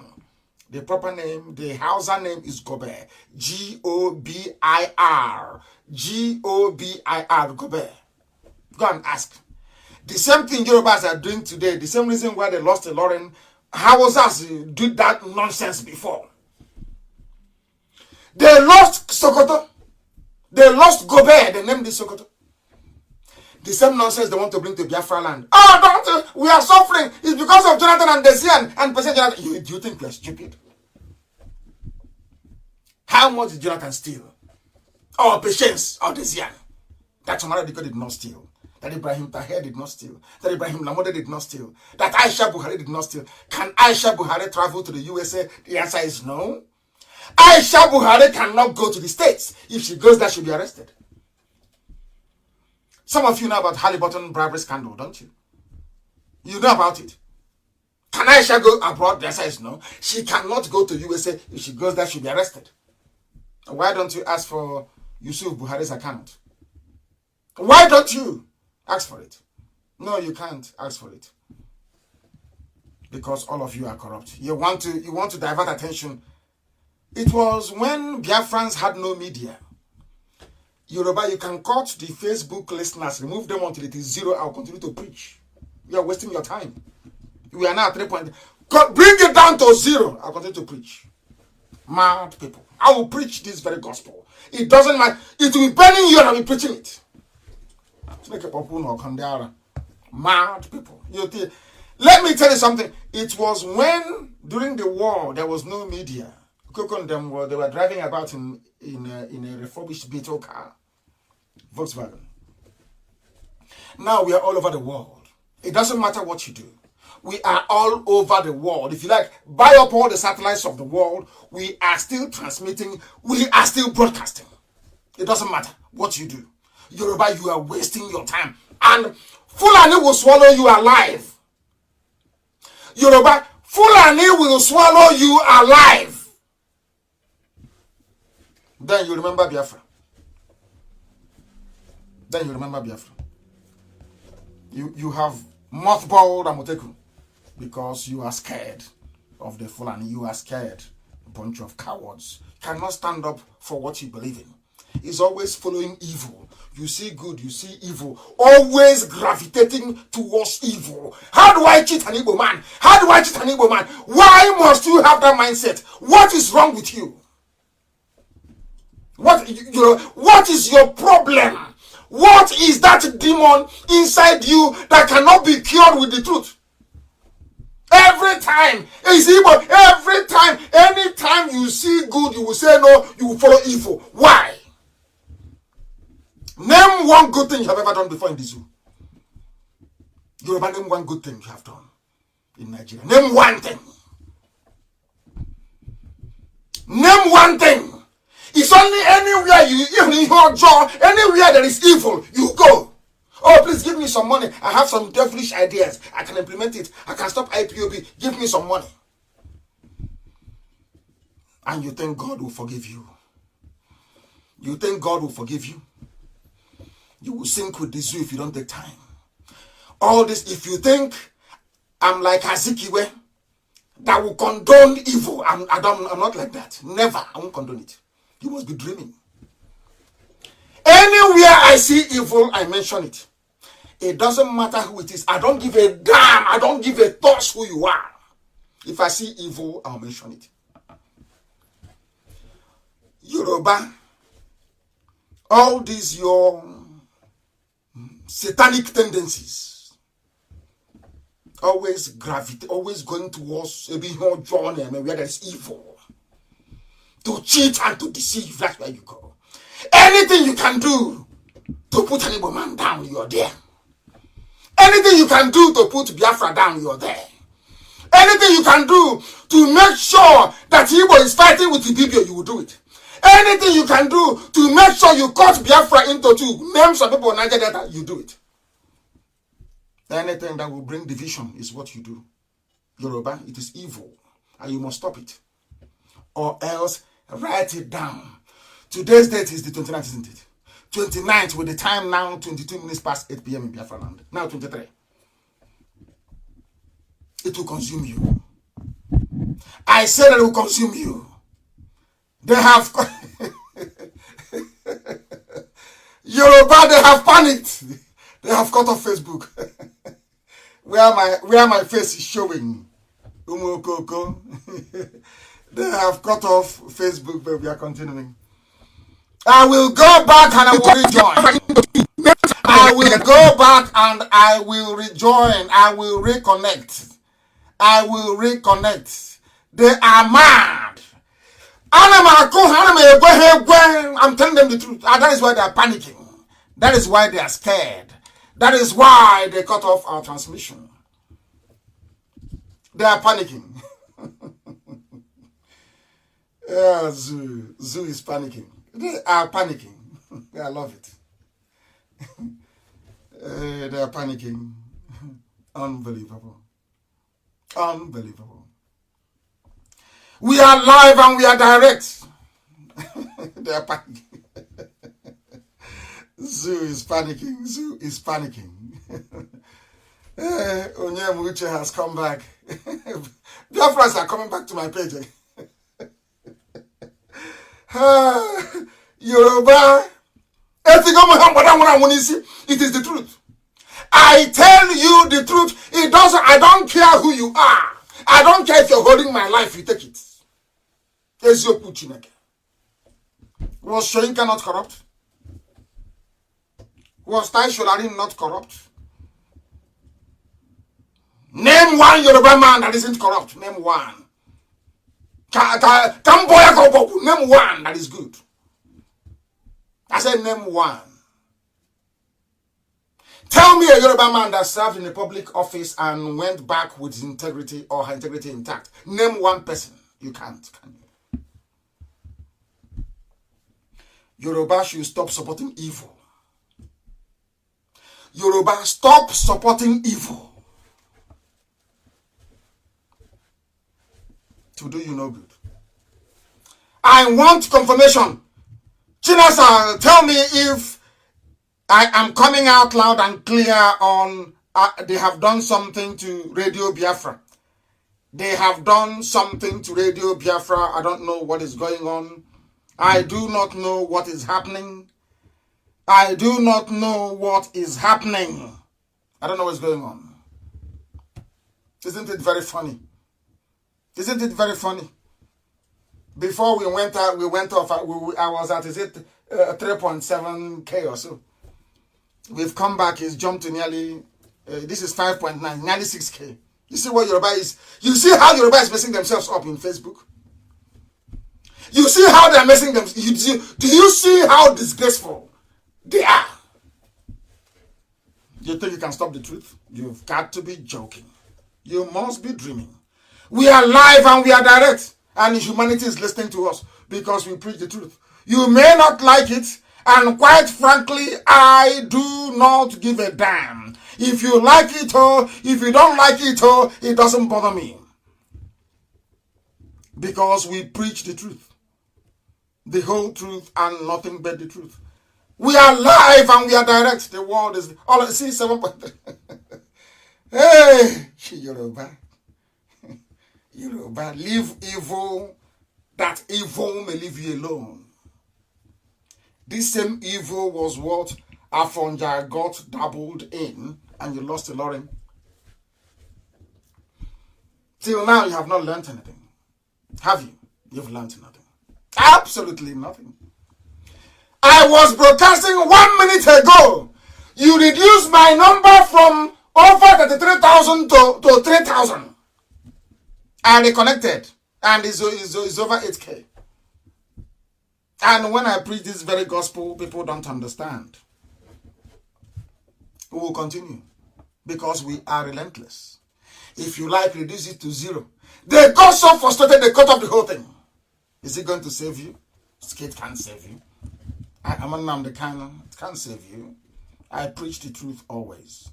The proper name, the Hausa name is Gobert. Gobir. Gobir. Gobert. Go and ask. The same thing Yorubas are doing today, the same reason why they lost the Lauren, Hausas did that nonsense before. They lost Sokoto. They lost Gobert. They named this Sokoto. The same nonsense they want to bring to Biafra land. Oh, don't, we are suffering. It's because of Jonathan and Desian and President Jonathan. Do you think we are stupid? How much did Jonathan steal? Oh, Patience or Desian. That Omar Diko did not steal. That Ibrahim Taher did not steal. That Ibrahim Lamode did not steal. That Aisha Buhari did not steal. Can Aisha Buhari travel to the USA? The answer is no. Aisha Buhari cannot go to the States. If she goes there, she'll be arrested. Some of you know about Halliburton bribery scandal, don't you? You know about it. Can Aisha go abroad? The answer is no. She cannot go to USA. If she goes there, she'll be arrested. Why don't you ask for Yusuf Buhari's account? Why don't you ask for it? No, you can't ask for it. Because all of you are corrupt. You want to divert attention. It was when Biafrans had no media. Yoruba, you can cut the Facebook listeners, remove them until it is 0. I'll continue to preach. You are wasting your time. We are now at 3 point. Bring it down to 0. I'll continue to preach. Mad people. I will preach this very gospel. It doesn't matter. It will be burning you and I'll be preaching it. Mad people. Let me tell you something. It was when, during the war, there was no media. Koko and them they were driving about in a refurbished Beetle car. Volkswagen. Now we are all over the world. It doesn't matter what you do. We are all over the world. If you like, buy up all the satellites of the world. We are still transmitting. We are still broadcasting. It doesn't matter what you do. Yoruba, you are wasting your time. And Fulani will swallow you alive. Yoruba, Fulani will swallow you alive. Then you remember Biafra. Then you remember Biafra. You have mothballed Amoteku because you are scared of the Fulani. You are scared. A bunch of cowards. Cannot stand up for what you believe in. Is always following evil. You see good, you see evil. Always gravitating towards evil. How do I cheat an Igbo man? How do I cheat an Igbo man? Why must you have that mindset? What is wrong with you? What is your problem? What is that demon inside you that cannot be cured with the truth? Every time, every time, anytime you see good, you will say no, you will follow evil. Why? Name one good thing you have ever done before in the zoo. Yoruba, name one good thing you have done in Nigeria. Name one thing. Name one thing. It's only anywhere anywhere there is evil, you go. Oh, please give me some money. I have some devilish ideas. I can implement it. I can stop IPOB. Give me some money. And you think God will forgive you. You think God will forgive you. You will sink with the zoo if you don't take time. All this, if you think I'm like Azikiwe, that will condone evil. I'm not like that. Never. I won't condone it. You must be dreaming. Anywhere I see evil, I mention it. It doesn't matter who it is. I don't give a damn. I don't give a toss who you are. If I see evil, I'll mention it. Yoruba, all these your satanic tendencies, always gravitate, always going towards a bit more journey where there's evil. To cheat and to deceive, that's where you go. Anything you can do to put an Igbo man down, you're there. Anything you can do to put Biafra down, you're there. Anything you can do to make sure that Igbo is fighting with Ibibio, you will do it. Anything you can do to make sure you cut Biafra into two, name some people in Niger Delta, you do it. Anything that will bring division is what you do. Yoruba, it is evil. And you must stop it. Or else, write it down. Today's date is the 29th, isn't it? 29th with the time now, 22 minutes past 8 p.m. in Biafra land. Now 23. It will consume you. I said that it will consume you. They have... Yoruba, they have panicked. They have cut off Facebook. where my face is showing. Umokoko. They have cut off Facebook, but we are continuing. I will go back and I will rejoin. I will go back and I will rejoin. I will reconnect. I will reconnect. They are mad. I'm telling them the truth. And that is why they are panicking. That is why they are scared. That is why they cut off our transmission. They are panicking. Yeah, Zoo is panicking. They are panicking. I love it. They are panicking. Unbelievable. Unbelievable. We are live and we are direct. They are panicking. Zoo is panicking. Zoo is panicking. Onyemuche has come back. Biafras are coming back to my page. Yoruba. It is the truth. I tell you the truth. I don't care who you are. I don't care if you're holding my life, you take it. Was Shoinka not corrupt? Was Tai Sholarim not corrupt? Name one Yoruba man that isn't corrupt. Name one. Name one that is good. I said name one. Tell me a Yoruba man that served in a public office and went back with his integrity or her integrity intact. Name one person. You can't, can you? Yoruba should stop supporting evil. Yoruba, stop supporting evil. To do you no good. I want confirmation. Chinasa, tell me if I am coming out loud and clear on they have done something to Radio Biafra. They have done something to Radio Biafra. I don't know what is going on. I do not know what is happening. I do not know what is happening. I don't know what's going on. Isn't it very funny? Isn't it very funny? Before we went off, I was at, 3.7K or so. We've come back, it's jumped to nearly, this is 5.9, nearly 6K. You see what Yoruba is? You see how Yoruba is messing themselves up in Facebook? You see how they're messing them? Do you see how disgraceful they are? You think you can stop the truth? You've got to be joking. You must be dreaming. We are live and we are direct. And humanity is listening to us because we preach the truth. You may not like it. And quite frankly, I do not give a damn. If you like it or if you don't like it or it doesn't bother me. Because we preach the truth. The whole truth and nothing but the truth. We are live and we are direct. The world is all see 7.3. Hey, Yoruba. Yoruba, leave evil, that evil may leave you alone. This same evil was what Afonja got dabbled in and you lost a lot. Till now you have not learned anything. Have you? You've learned nothing. Absolutely nothing. I was broadcasting 1 minute ago. You reduced my number from over 33,000 to 3,000. And reconnected. And it's over 8K. And when I preach this very gospel, people don't understand. We will continue. Because we are relentless. If you like, reduce it to 0. They got so frustrated, they cut off the whole thing. Is it going to save you? Skate can't save you. I'm a Nnamdi Kanu. It can't save you. I preach the truth always.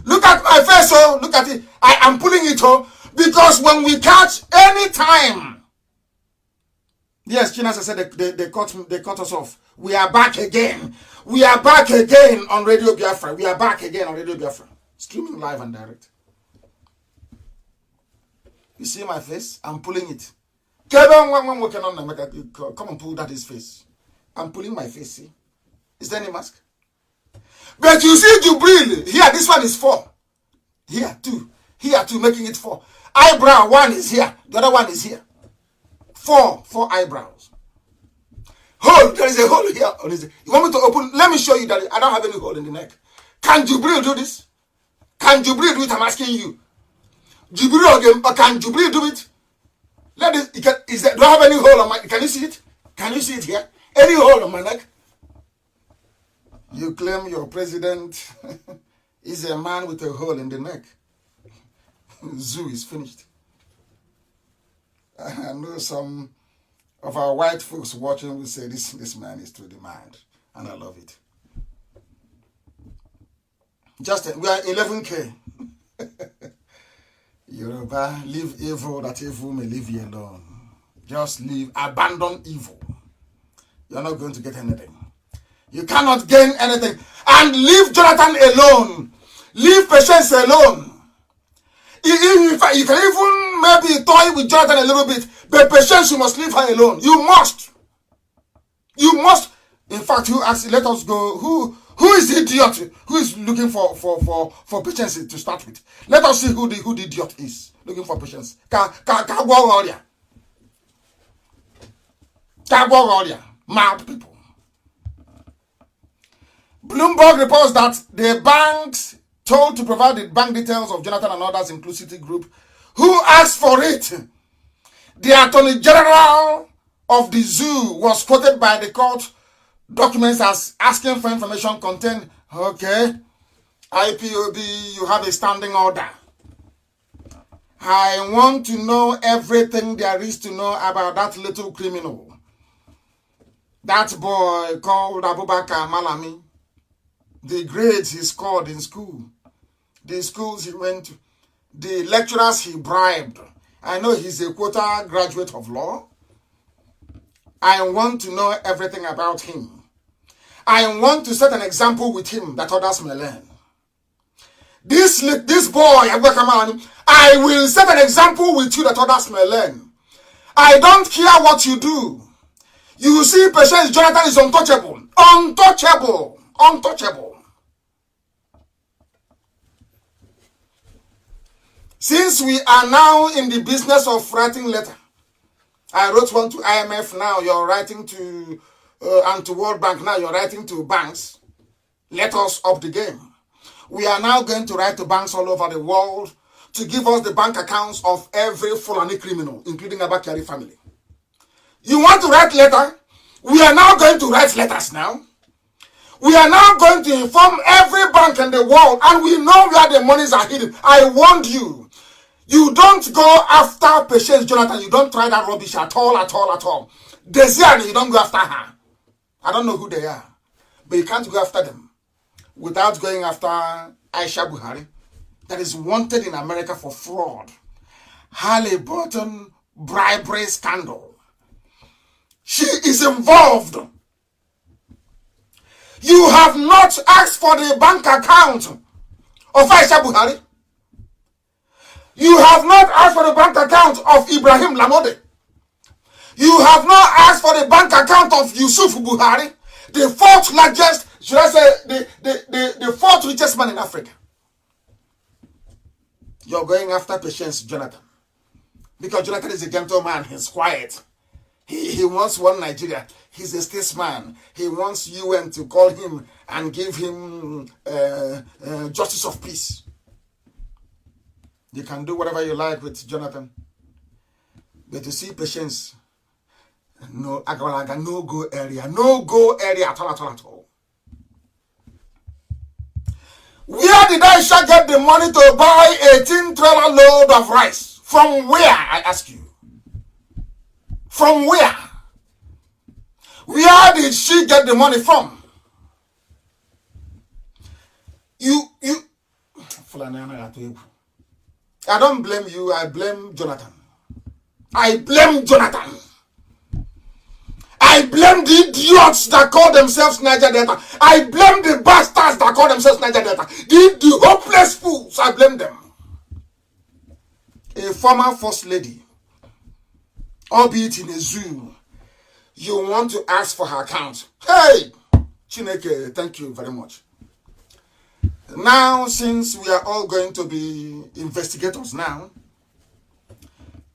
Look at my face, oh. Look at it. I am pulling it, oh. Because when we catch any time, yes, China said they cut us off. We are back again. We are back again on Radio Biafra. We are back again on Radio Biafra. Streaming live and direct. You see my face? I'm pulling it. Come and pull that his face. I'm pulling my face, see? Is there any mask? But you see Jubril, here, this one is 4. Here, 2. Here, 2, making it 4. Eyebrow, 1 is here. The other one is here. 4 eyebrows. Hole, there is a hole here. You want me to open? Let me show you that I don't have any hole in the neck. Can Jubril do this? Can Jubril do it? I'm asking you. Jubril again, or can Jubril do it? Let it. Do I have any hole on my? Can you see it? Can you see it here? Any hole on my neck? You claim your president is a man with a hole in the neck. Zoo is finished. I know some of our white folks watching will say this man is to demand, and I love it. Just we are 11K. Yoruba, leave evil that evil may leave you alone. Just leave, abandon evil. You're not going to get anything. You cannot gain anything. And leave Jonathan alone. Leave Patience alone. You can even maybe toy with Jonathan a little bit, but Patience, you must leave her alone. You must. You must. In fact, you ask, let us go. Who is the idiot who is looking for Patience to start with? Let us see who the idiot is looking for Patience. Mad people. Bloomberg reports that the banks told to provide the bank details of Jonathan and others, including Citigroup, who asked for it. The Attorney General of the zoo was quoted by the court documents as asking for information contained. Okay, IPOB, you have a standing order. I want to know everything there is to know about that little criminal. That boy called Abubakar Malami. The grades he scored in school. The schools he went to. The lecturers he bribed. I know he's a quota graduate of law. I want to know everything about him. I want to set an example with him that others may learn. This boy, I will set an example with you that others may learn. I don't care what you do. You see, Patience Jonathan is untouchable. Untouchable. Untouchable. Since we are now in the business of writing letter, I wrote one to IMF now, you're writing to, and to World Bank now, you're writing to banks. Let us up the game. We are now going to write to banks all over the world to give us the bank accounts of every Fulani criminal, including Abakari family. You want to write letter? We are now going to write letters now. We are now going to inform every bank in the world, and we know where the monies are hidden. I warned you. You don't go after Patience Jonathan. You don't try that rubbish at all, at all, at all. Desiani, you don't go after her. I don't know who they are. But you can't go after them without going after Aisha Buhari, that is wanted in America for fraud. Halliburton bribery scandal. She is involved. You have not asked for the bank account of Aisha Buhari. You have not asked for the bank account of Ibrahim Lamode. You have not asked for the bank account of Yusuf Buhari, the 4th largest, should I say, the 4th richest man in Africa. You're going after Patience Jonathan. Because Jonathan is a gentleman, he's quiet. He wants one Nigeria. He's a statesman. He wants UN to call him and give him justice of peace. You can do whatever you like with Jonathan. But you see Patience, no go area. No go area at all. Where did Aisha get the money to buy 18-trailer load of rice? From where, I ask you? From where? Where did she get the money from? I don't blame you, I blame Jonathan. I blame Jonathan. I blame the idiots that call themselves Niger Delta. I blame the bastards that call themselves Niger Delta. The hopeless fools, I blame them. A former first lady, albeit in a zoo, you want to ask for her account. Hey, Chineke, thank you very much. Now, since we are all going to be investigators now,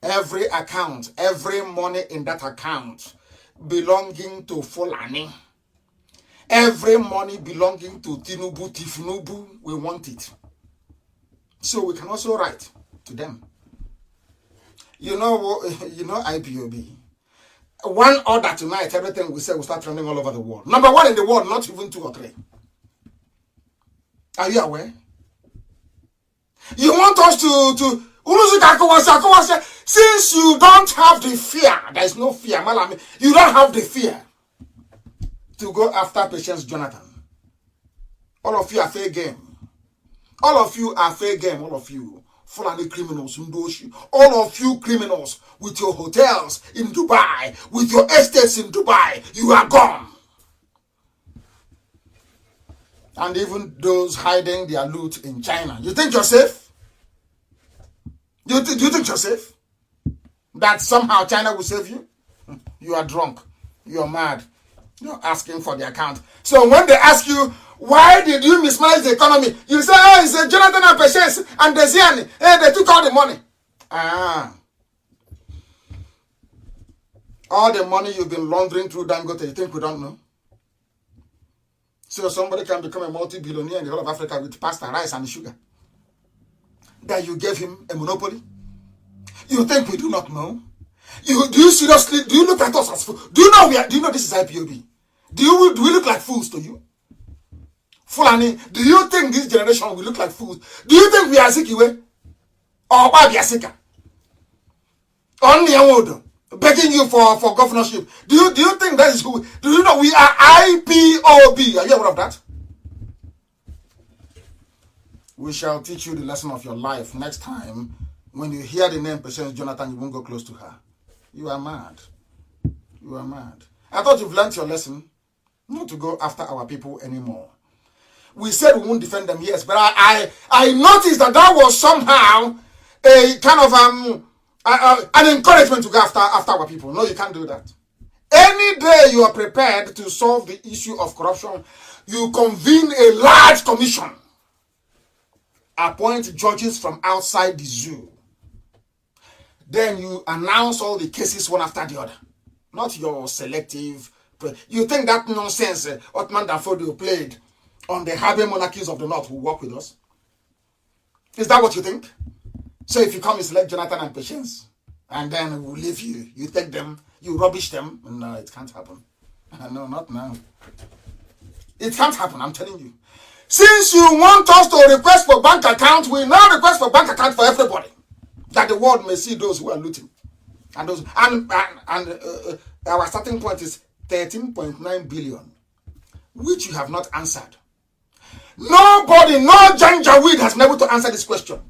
every account, every money in that account belonging to Fulani, every money belonging to Tinubu, we want it. So we can also write to them. You know IPOB. One order tonight, everything we say will start trending all over the world. Number one in the world, not even 2 or 3. Are you aware? You want us to since you don't have the fear, there is no fear, Malami, you don't have the fear to go after Patience Jonathan. All of you are fair game. All of you are fair game, all of you. Fulani criminals, Ndoshi. All of you criminals with your hotels in Dubai, with your estates in Dubai, you are gone. And even those hiding their loot in China. You think you're safe? Do you think you're safe? That somehow China will save you? You are drunk. You are mad. You're asking for the account. So when they ask you, why did you mismanage the economy? You say, oh, it's a Jonathan and Patience and Desiani. Hey, they took all the money. All the money you've been laundering through Dangote, you think we don't know? So somebody can become a multi-billionaire in the whole of Africa with pasta, rice, and sugar. That you gave him a monopoly? You think we do not know? Do you seriously, do you look at us as fools? Do you know this is IPOB? Do we look like fools to you? Fulani, do you think this generation will look like fools? Do you think we are Zikiwe? Or Babiasika? Only Awodo, begging you for governorship. Do you think that is who? Do you know we are IPOB? Are you aware of that? We shall teach you the lesson of your life next time. When you hear the name Patience Jonathan, you won't go close to her. You are mad. You are mad. I thought you've learned your lesson not to go after our people anymore. We said we won't defend them, yes, but I noticed that was somehow a kind of an encouragement to go after our people. No, you can't do that. Any day you are prepared to solve the issue of corruption, you convene a large commission, appoint judges from outside the zoo. Then you announce all the cases one after the other. Not your selective. You think that nonsense Otman Danfodio played on the Habe monarchies of the North will work with us? Is that what you think? So if you come and select Jonathan and Patience, and then we'll leave you, you take them, you rubbish them. No, it can't happen. No, not now. It can't happen, I'm telling you. Since you want us to request for bank account, we now request for bank account for everybody, that the world may see those who are looting. And those our starting point is 13.9 billion, which you have not answered. Nobody, no Janjaweed has been able to answer this question.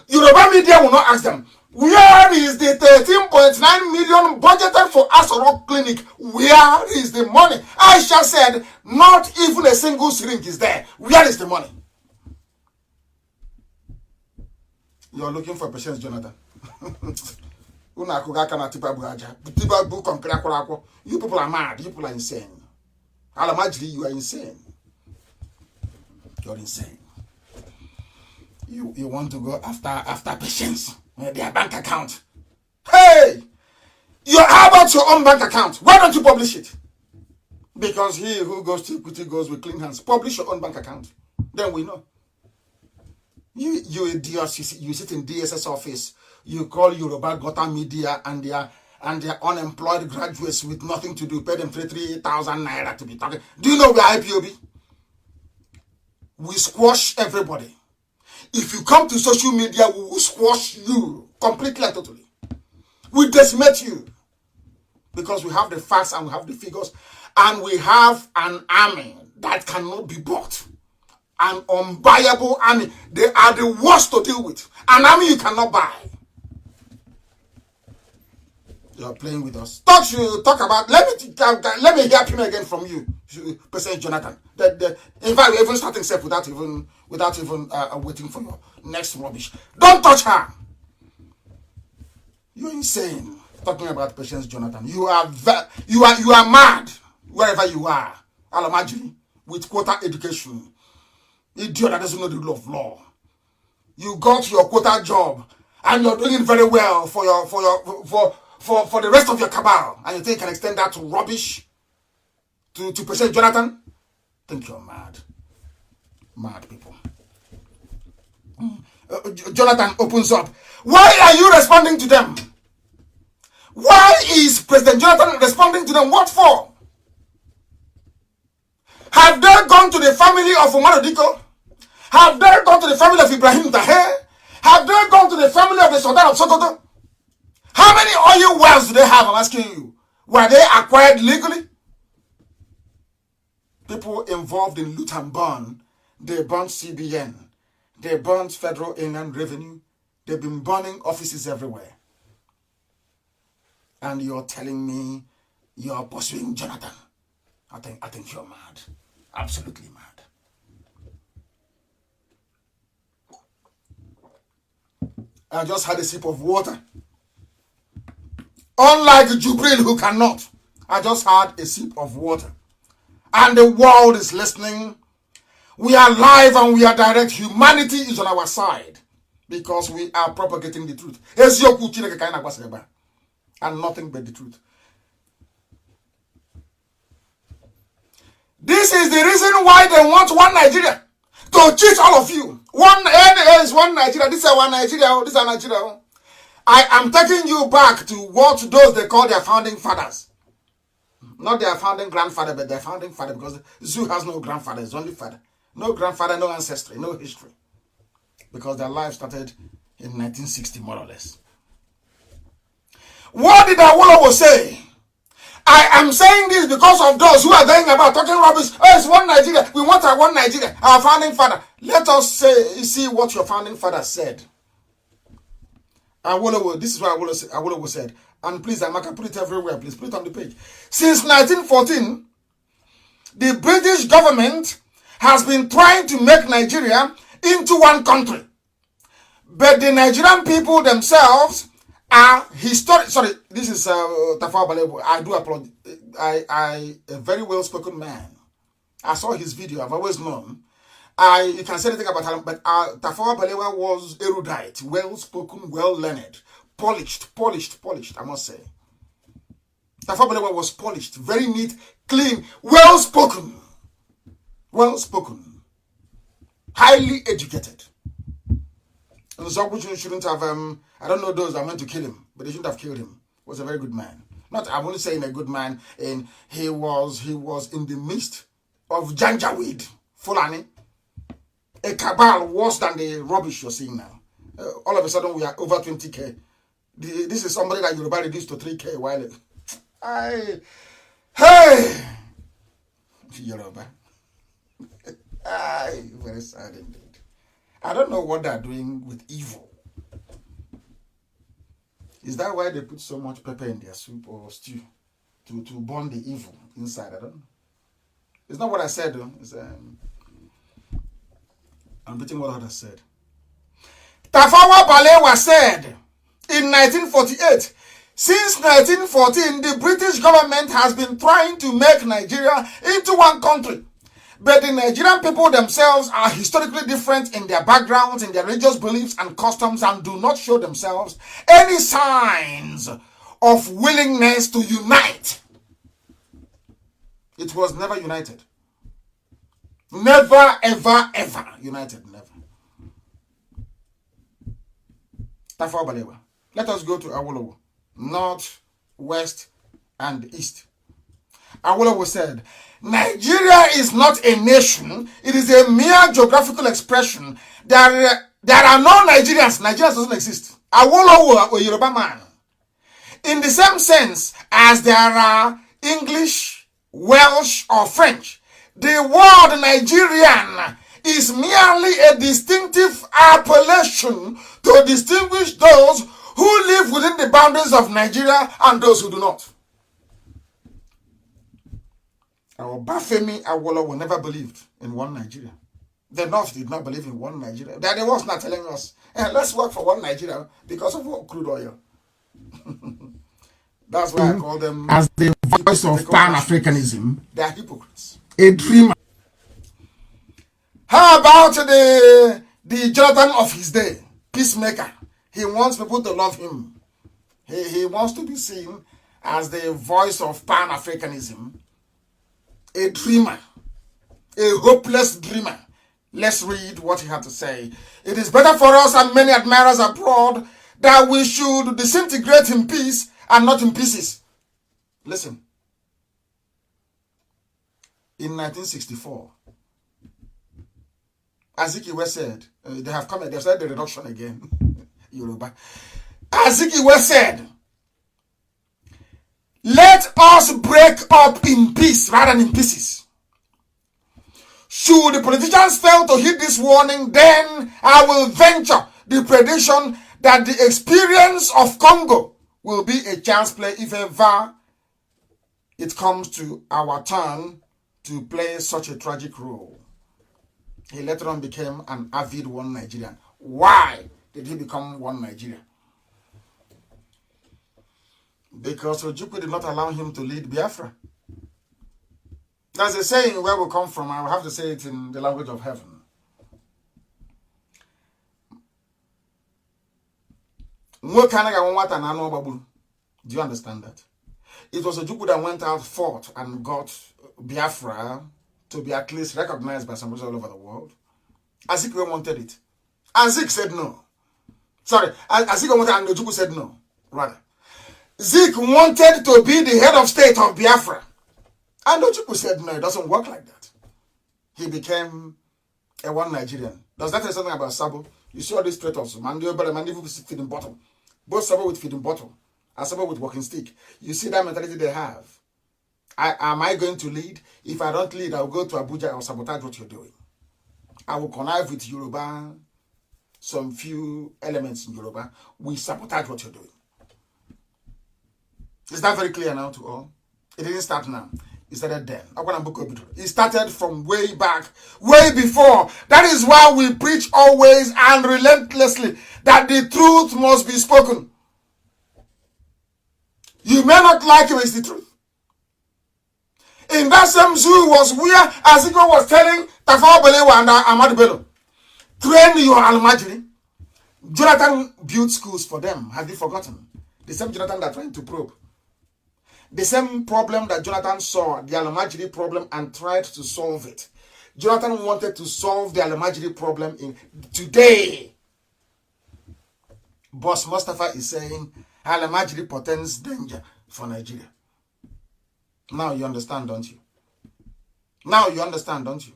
Yoruba media will not ask them, where is the 13.9 million budgeted for Asoro Clinic? Where is the money? Aisha said, not even a single syringe is there. Where is the money? You're looking for Patience Jonathan. You people are mad. You people are insane. Alamajri, you are insane. You're insane. You want to go after Patience, their bank account. Hey! How about your own bank account? Why don't you publish it? Because he who goes to equity goes with clean hands. Publish your own bank account. Then we know. You idiots, you sit in DSS office. You call Yoruba Gota Media and their unemployed graduates with nothing to do. Pay them 3,000 naira to be talking. Do you know we are IPOB? We squash everybody. If you come to social media, we will squash you completely and totally. We decimate you. Because we have the facts and we have the figures. And we have an army that cannot be bought. an unbuyable army. They are the worst to deal with. An army you cannot buy. You are playing with us. Talk about. Let me hear him again from you, President Jonathan. In fact, we're even starting self without even waiting for your next rubbish. Don't touch her. You're insane. Talking about President Jonathan. You are mad wherever you are. Alamajiri with quota education. Idiot that doesn't know the rule of law. You got your quota job and you're doing it very well for the rest of your cabal, and you think you can extend that to rubbish to President Jonathan? Think you're mad. Mad people. Jonathan opens up. Why are you responding to them? Why is President Jonathan responding to them? What for? Have they gone to the family of Umar Diko? Have they gone to the family of Ibrahim Taher? Have they gone to the family of the Sultan of Sokoto? How many oil wells do they have? I'm asking you. Were they acquired legally? People involved in loot and burn. They burned CBN. They burned Federal Inland Revenue. They've been burning offices everywhere. And you're telling me you're pursuing Jonathan. I think you're mad. Absolutely mad. I just had a sip of water. Unlike Jubril, who cannot. I just had a sip of water. And the world is listening. We are live and we are direct. Humanity is on our side. Because we are propagating the truth. And nothing but the truth. This is the reason why they want one Nigeria. To cheat all of you. One is one Nigeria. This is one Nigeria. This is Nigeria. I am taking you back to what those they call their founding fathers. Not their founding grandfather, but their founding father, because Zoo has no grandfather, it's only father. No grandfather, no ancestry, no history. Because their life started in 1960, more or less. What did Awolowo say? I am saying this because of those who are going about talking rubbish. Oh, it's one Nigeria. We want our one Nigeria. Our founding father. Let us see what your founding father said. Awolowo, this is what Awolowo said. And please, Amaka, put it everywhere. Please put it on the page. Since 1914, the British government has been trying to make Nigeria into one country. But the Nigerian people themselves are historic. Sorry, this is Tafawa Balewa. I do apologize. I a very well-spoken man. I saw his video. I've always known. You can say anything about him, but Tafawa Balewa was erudite, well-spoken, well-learned, polished, I must say. Tafawa Balewa was polished, very neat, clean, well-spoken, highly educated. And Zoguchu shouldn't have, I don't know those that meant to kill him, but they shouldn't have killed him. He was a very good man. I'm only saying a good man, and he was in the midst of Janjaweed, Fulani, a cabal worse than the rubbish you're seeing now. All of a sudden, we are over 20K. This is somebody that Yoruba reduced to 3K while hey! Yoruba. Very sad indeed. I don't know what they're doing with evil. Is that why they put so much pepper in their soup or stew? To burn the evil inside? I don't know. It's not what I said though. It's, I'm repeating what others said. Tafawa Balewa said in 1948, since 1914, the British government has been trying to make Nigeria into one country. But the Nigerian people themselves are historically different in their backgrounds, in their religious beliefs and customs, and do not show themselves any signs of willingness to unite. It was never united. Never, ever, ever united. Never. Tafawa Balewa. Let us go to Awolowo. North, West, and East. Awolowo said, Nigeria is not a nation. It is a mere geographical expression. There are no Nigerians. Nigeria doesn't exist. Awolowo, a Yoruba man. In the same sense as there are English, Welsh, or French, the word Nigerian is merely a distinctive appellation to distinguish those who live within the boundaries of Nigeria and those who do not. Our Bafemi Awolowo will never believed in one Nigeria. The North did not believe in one Nigeria. They was not telling us, let's work for one Nigeria because of crude oil. That's why I call them as the voice of Pan-Africanism. They are hypocrites. A dreamer. How about the Jonathan of his day, peacemaker? He wants people to love him. He wants to be seen as the voice of Pan-Africanism. A dreamer. A hopeless dreamer. Let's read what he had to say. It is better for us and many admirers abroad that we should disintegrate in peace and not in pieces. Listen. In 1964, Azikiwe said, they have said the reduction again, Yoruba. Azikiwe said, let us break up in peace rather than in pieces. Should the politicians fail to heed this warning, then I will venture the prediction that the experience of Congo will be a chance play if ever it comes to our turn to play such a tragic role. He later on became an avid one Nigerian. Why did he become one Nigerian? Because Ojukwu did not allow him to lead Biafra. There's a saying where we come from. I will have to say it in the language of heaven. Do you understand that? It was Ojukwu that went out, fought, and got Biafra to be at least recognized by somebody all over the world. Azikiwe wanted it. And Zik said no. Sorry, Azikiwe wanted and Ojukwu said no. Rather. Zik wanted to be the head of state of Biafra. And Ojukwu said no, it doesn't work like that. He became a one Nigerian. Does that tell something about Sabo? You see all these traitors, Mandi with feeding bottle. Both Sabo with feeding bottle and Sabo with walking stick. You see that mentality they have. Am I going to lead? If I don't lead, I will go to Abuja or sabotage what you're doing. I will connive with Yoruba, some few elements in Yoruba. We sabotage what you're doing. Is that very clear now to all? It didn't start now. It started then. It started from way back, way before. That is why we preach always and relentlessly that the truth must be spoken. You may not like it, but it's the truth. In that same zoo was where Azikiwe was telling Tafawa Balewa and Ahmadu Bello, train your almajiri. Jonathan built schools for them. Have you forgotten? The same Jonathan that tried to probe. The same problem that Jonathan saw, the almajiri problem, and tried to solve it. Jonathan wanted to solve the almajiri problem in today. Boss Mustafa is saying almajiri portends danger for Nigeria. Now you understand, don't you? Now you understand, don't you?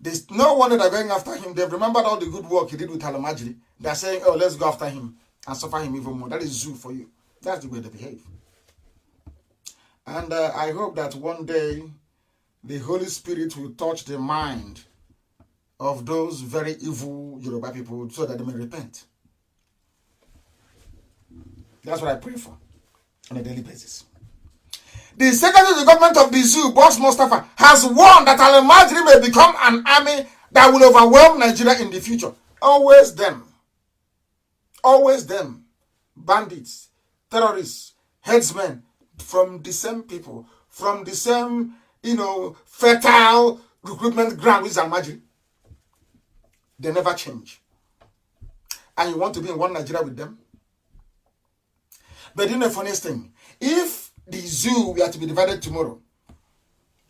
There's no wonder they're going after him. They've remembered all the good work he did with almajiri. They're saying, oh, let's go after him and suffer him even more. That is zoo for you. That's the way they behave. And I hope that one day the Holy Spirit will touch the mind of those very evil Yoruba people so that they may repent. That's what I pray for on a daily basis. The Secretary of the Government of the Zoo, Boss Mustafa, has warned that Al-Majri may become an army that will overwhelm Nigeria in the future. Always them. Always them. Bandits, terrorists, headsmen, from the same people, from the same, fertile recruitment ground with Al-Majri. They never change. And you want to be in one Nigeria with them? But the funniest thing, if the zoo were to be divided tomorrow,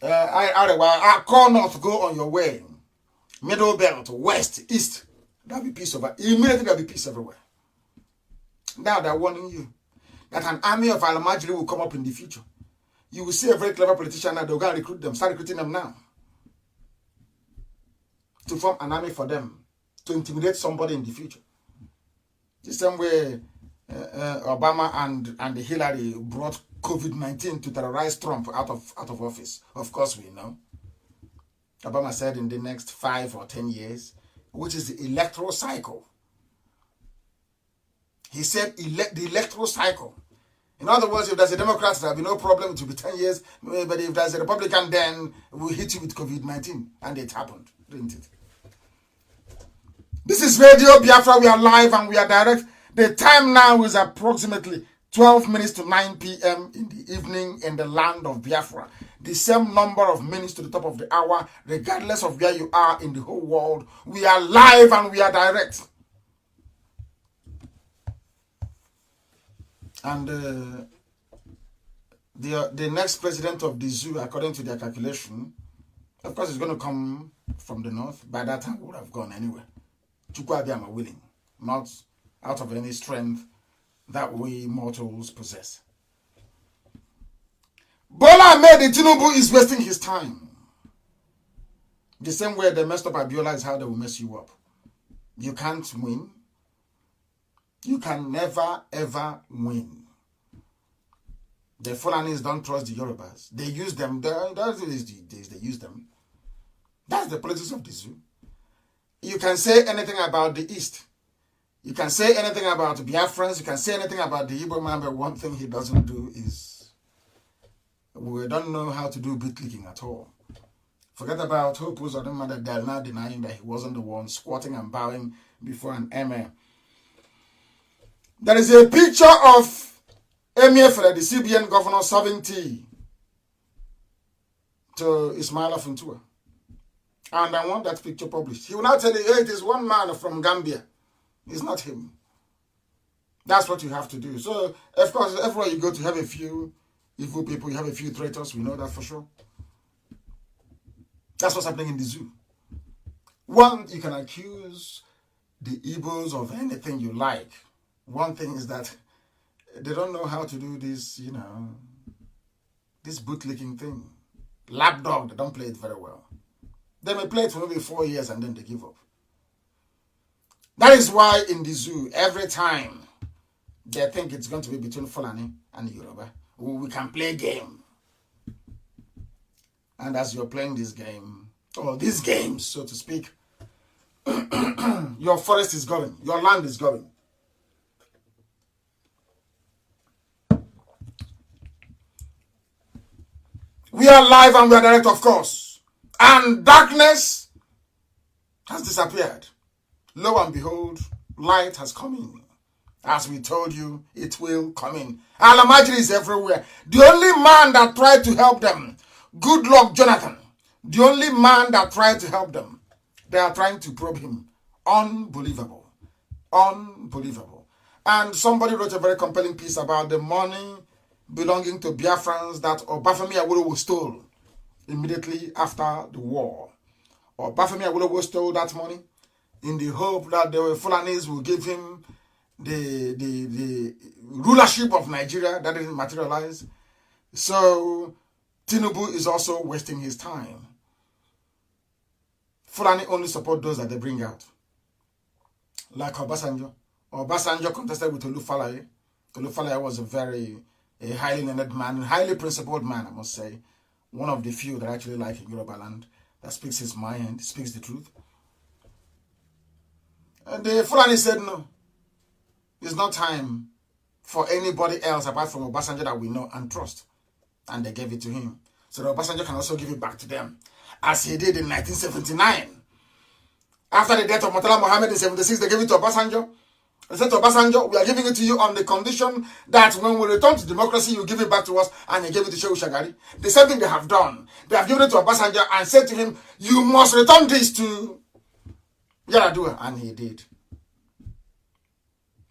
I call north, go on your way, middle belt, west, east, there'll be peace over. Immediately there'll be peace everywhere. Now they're warning you that an army of Al-Majri will come up in the future. You will see a very clever politician now, they'll go and recruit them, start recruiting them now. To form an army for them, to intimidate somebody in the future. The same way Obama and Hillary brought COVID-19 to terrorize Trump out of office. Of course we know. Obama said in the next 5 or 10 years, which is the electoral cycle. He said the electoral cycle. In other words, if there's a Democrat, there'll be no problem. It will be 10 years. But if there's a Republican, then we'll hit you with COVID-19. And it happened, didn't it? This is Radio Biafra. We are live and we are direct. The time now is approximately 12 minutes to 9 p.m. in the evening in the land of Biafra. The same number of minutes to the top of the hour, regardless of where you are in the whole world. We are live and we are direct. And the next president of the zoo, according to their calculation, of course, is going to come from the north. By that time, we would have gone anyway. Chukwuabiama willing, not out of any strength that we mortals possess. Bola Ahmed Tinubu is wasting his time. The same way they messed up Abiola is how they will mess you up. You can't win. You can never, ever win. The Fulanis don't trust the Yorubas. They use them. They use them. That's the politics of the zoo. You can say anything about the East. You can say anything about Biafrans. You can say anything about the Igbo man, but one thing he doesn't do is we don't know how to do beat clicking at all. Forget about Hope or the mother they're now denying that he wasn't the one squatting and bowing before an emir. There is a picture of Emir Fred, the CBN governor, serving tea to Ismaila Funtua. And I want that picture published. He will not tell you, hey, it is one man from Gambia. It's not him. That's what you have to do. So, of course, everywhere you go to have a few evil people, you have a few traitors. We know that for sure. That's what's happening in the zoo. One, you can accuse the Igbos of anything you like. One thing is that they don't know how to do this, this bootlicking thing. Lapdog, they don't play it very well. They may play it for maybe 4 years and then they give up. That is why in the zoo, every time they think it's going to be between Fulani and Yoruba, we can play a game. And as you're playing this game, or these games, so to speak, your forest is going, your land is going. We are live and we are direct, of course. And darkness has disappeared. Lo and behold, light has come in. As we told you, it will come in. Alamajiri is everywhere. The only man that tried to help them, good luck Jonathan, the only man that tried to help them, they are trying to probe him. Unbelievable. Unbelievable. And somebody wrote a very compelling piece about the money belonging to Biafrans that Obafemi Awolowo stole immediately after the war. Obafemi Awolowo stole that money in the hope that the Fulanis will give him the rulership of Nigeria. That didn't materialize. So Tinubu is also wasting his time. Fulani only support those that they bring out. Like Obasanjo. Obasanjo contested with Olufalaye. Olufalaye was a highly learned man, highly principled man, I must say. One of the few that I actually like in Yoruba land, that speaks his mind, speaks the truth. And the Fulani said, no, it's not time for anybody else apart from Obasanjo that we know and trust. And they gave it to him. So the Obasanjo can also give it back to them, as he did in 1979. After the death of Murtala Mohammed in 1976, they gave it to Obasanjo. They said to Obasanjo, we are giving it to you on the condition that when we return to democracy, you give it back to us, and you gave it to Shehu Shagari. The same thing they have done. They have given it to Obasanjo and said to him, you must return this to Yaradua. And he did.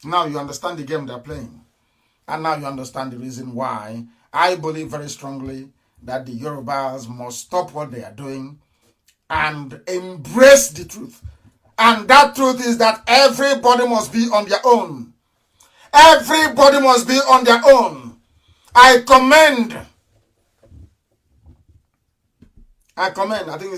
Now you understand the game they're playing. And now you understand the reason why I believe very strongly that the Yorubas must stop what they are doing and embrace the truth. And that truth is that everybody must be on their own. Everybody must be on their own. I commend, I think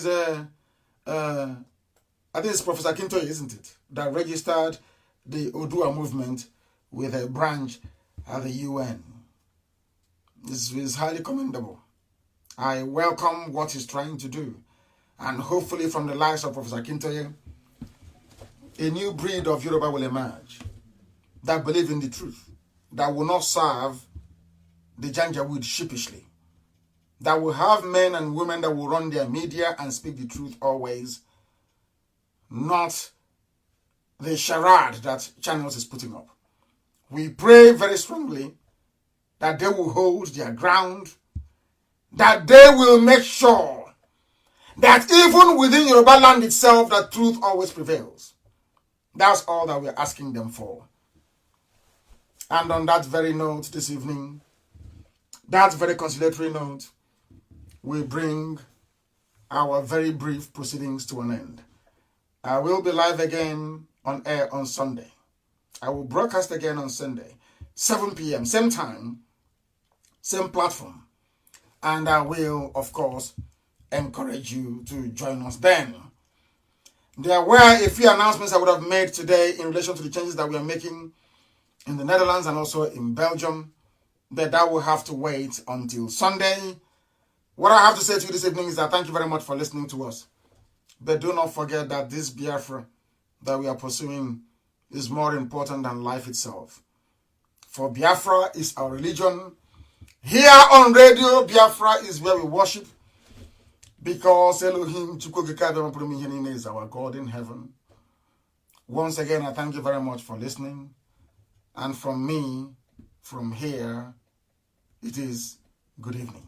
it's Professor Kintoye, isn't it, that registered the Odua movement with a branch at the UN. This is highly commendable. I welcome what he's trying to do. And hopefully from the likes of Professor Kintoye, a new breed of Yoruba will emerge that believe in the truth, that will not serve the Janjaweed sheepishly, that will have men and women that will run their media and speak the truth always, not the charade that Channels is putting up. We pray very strongly that they will hold their ground, that they will make sure that even within Yoruba land itself, that truth always prevails. That's all that we're asking them for. And on that very note this evening, that very conciliatory note, we bring our very brief proceedings to an end. I will be live again on air on Sunday. I will broadcast again on Sunday, 7 p.m., same time, same platform. And I will, of course, encourage you to join us then. There were a few announcements I would have made today in relation to the changes that we are making in the Netherlands and also in Belgium, but that will have to wait until Sunday. What I have to say to you this evening is that thank you very much for listening to us. But do not forget that this Biafra that we are pursuing is more important than life itself. For Biafra is our religion. Here on radio, Biafra is where we worship, because Elohim is our God in heaven. Once again, I thank you very much for listening. And from me, from here, it is good evening.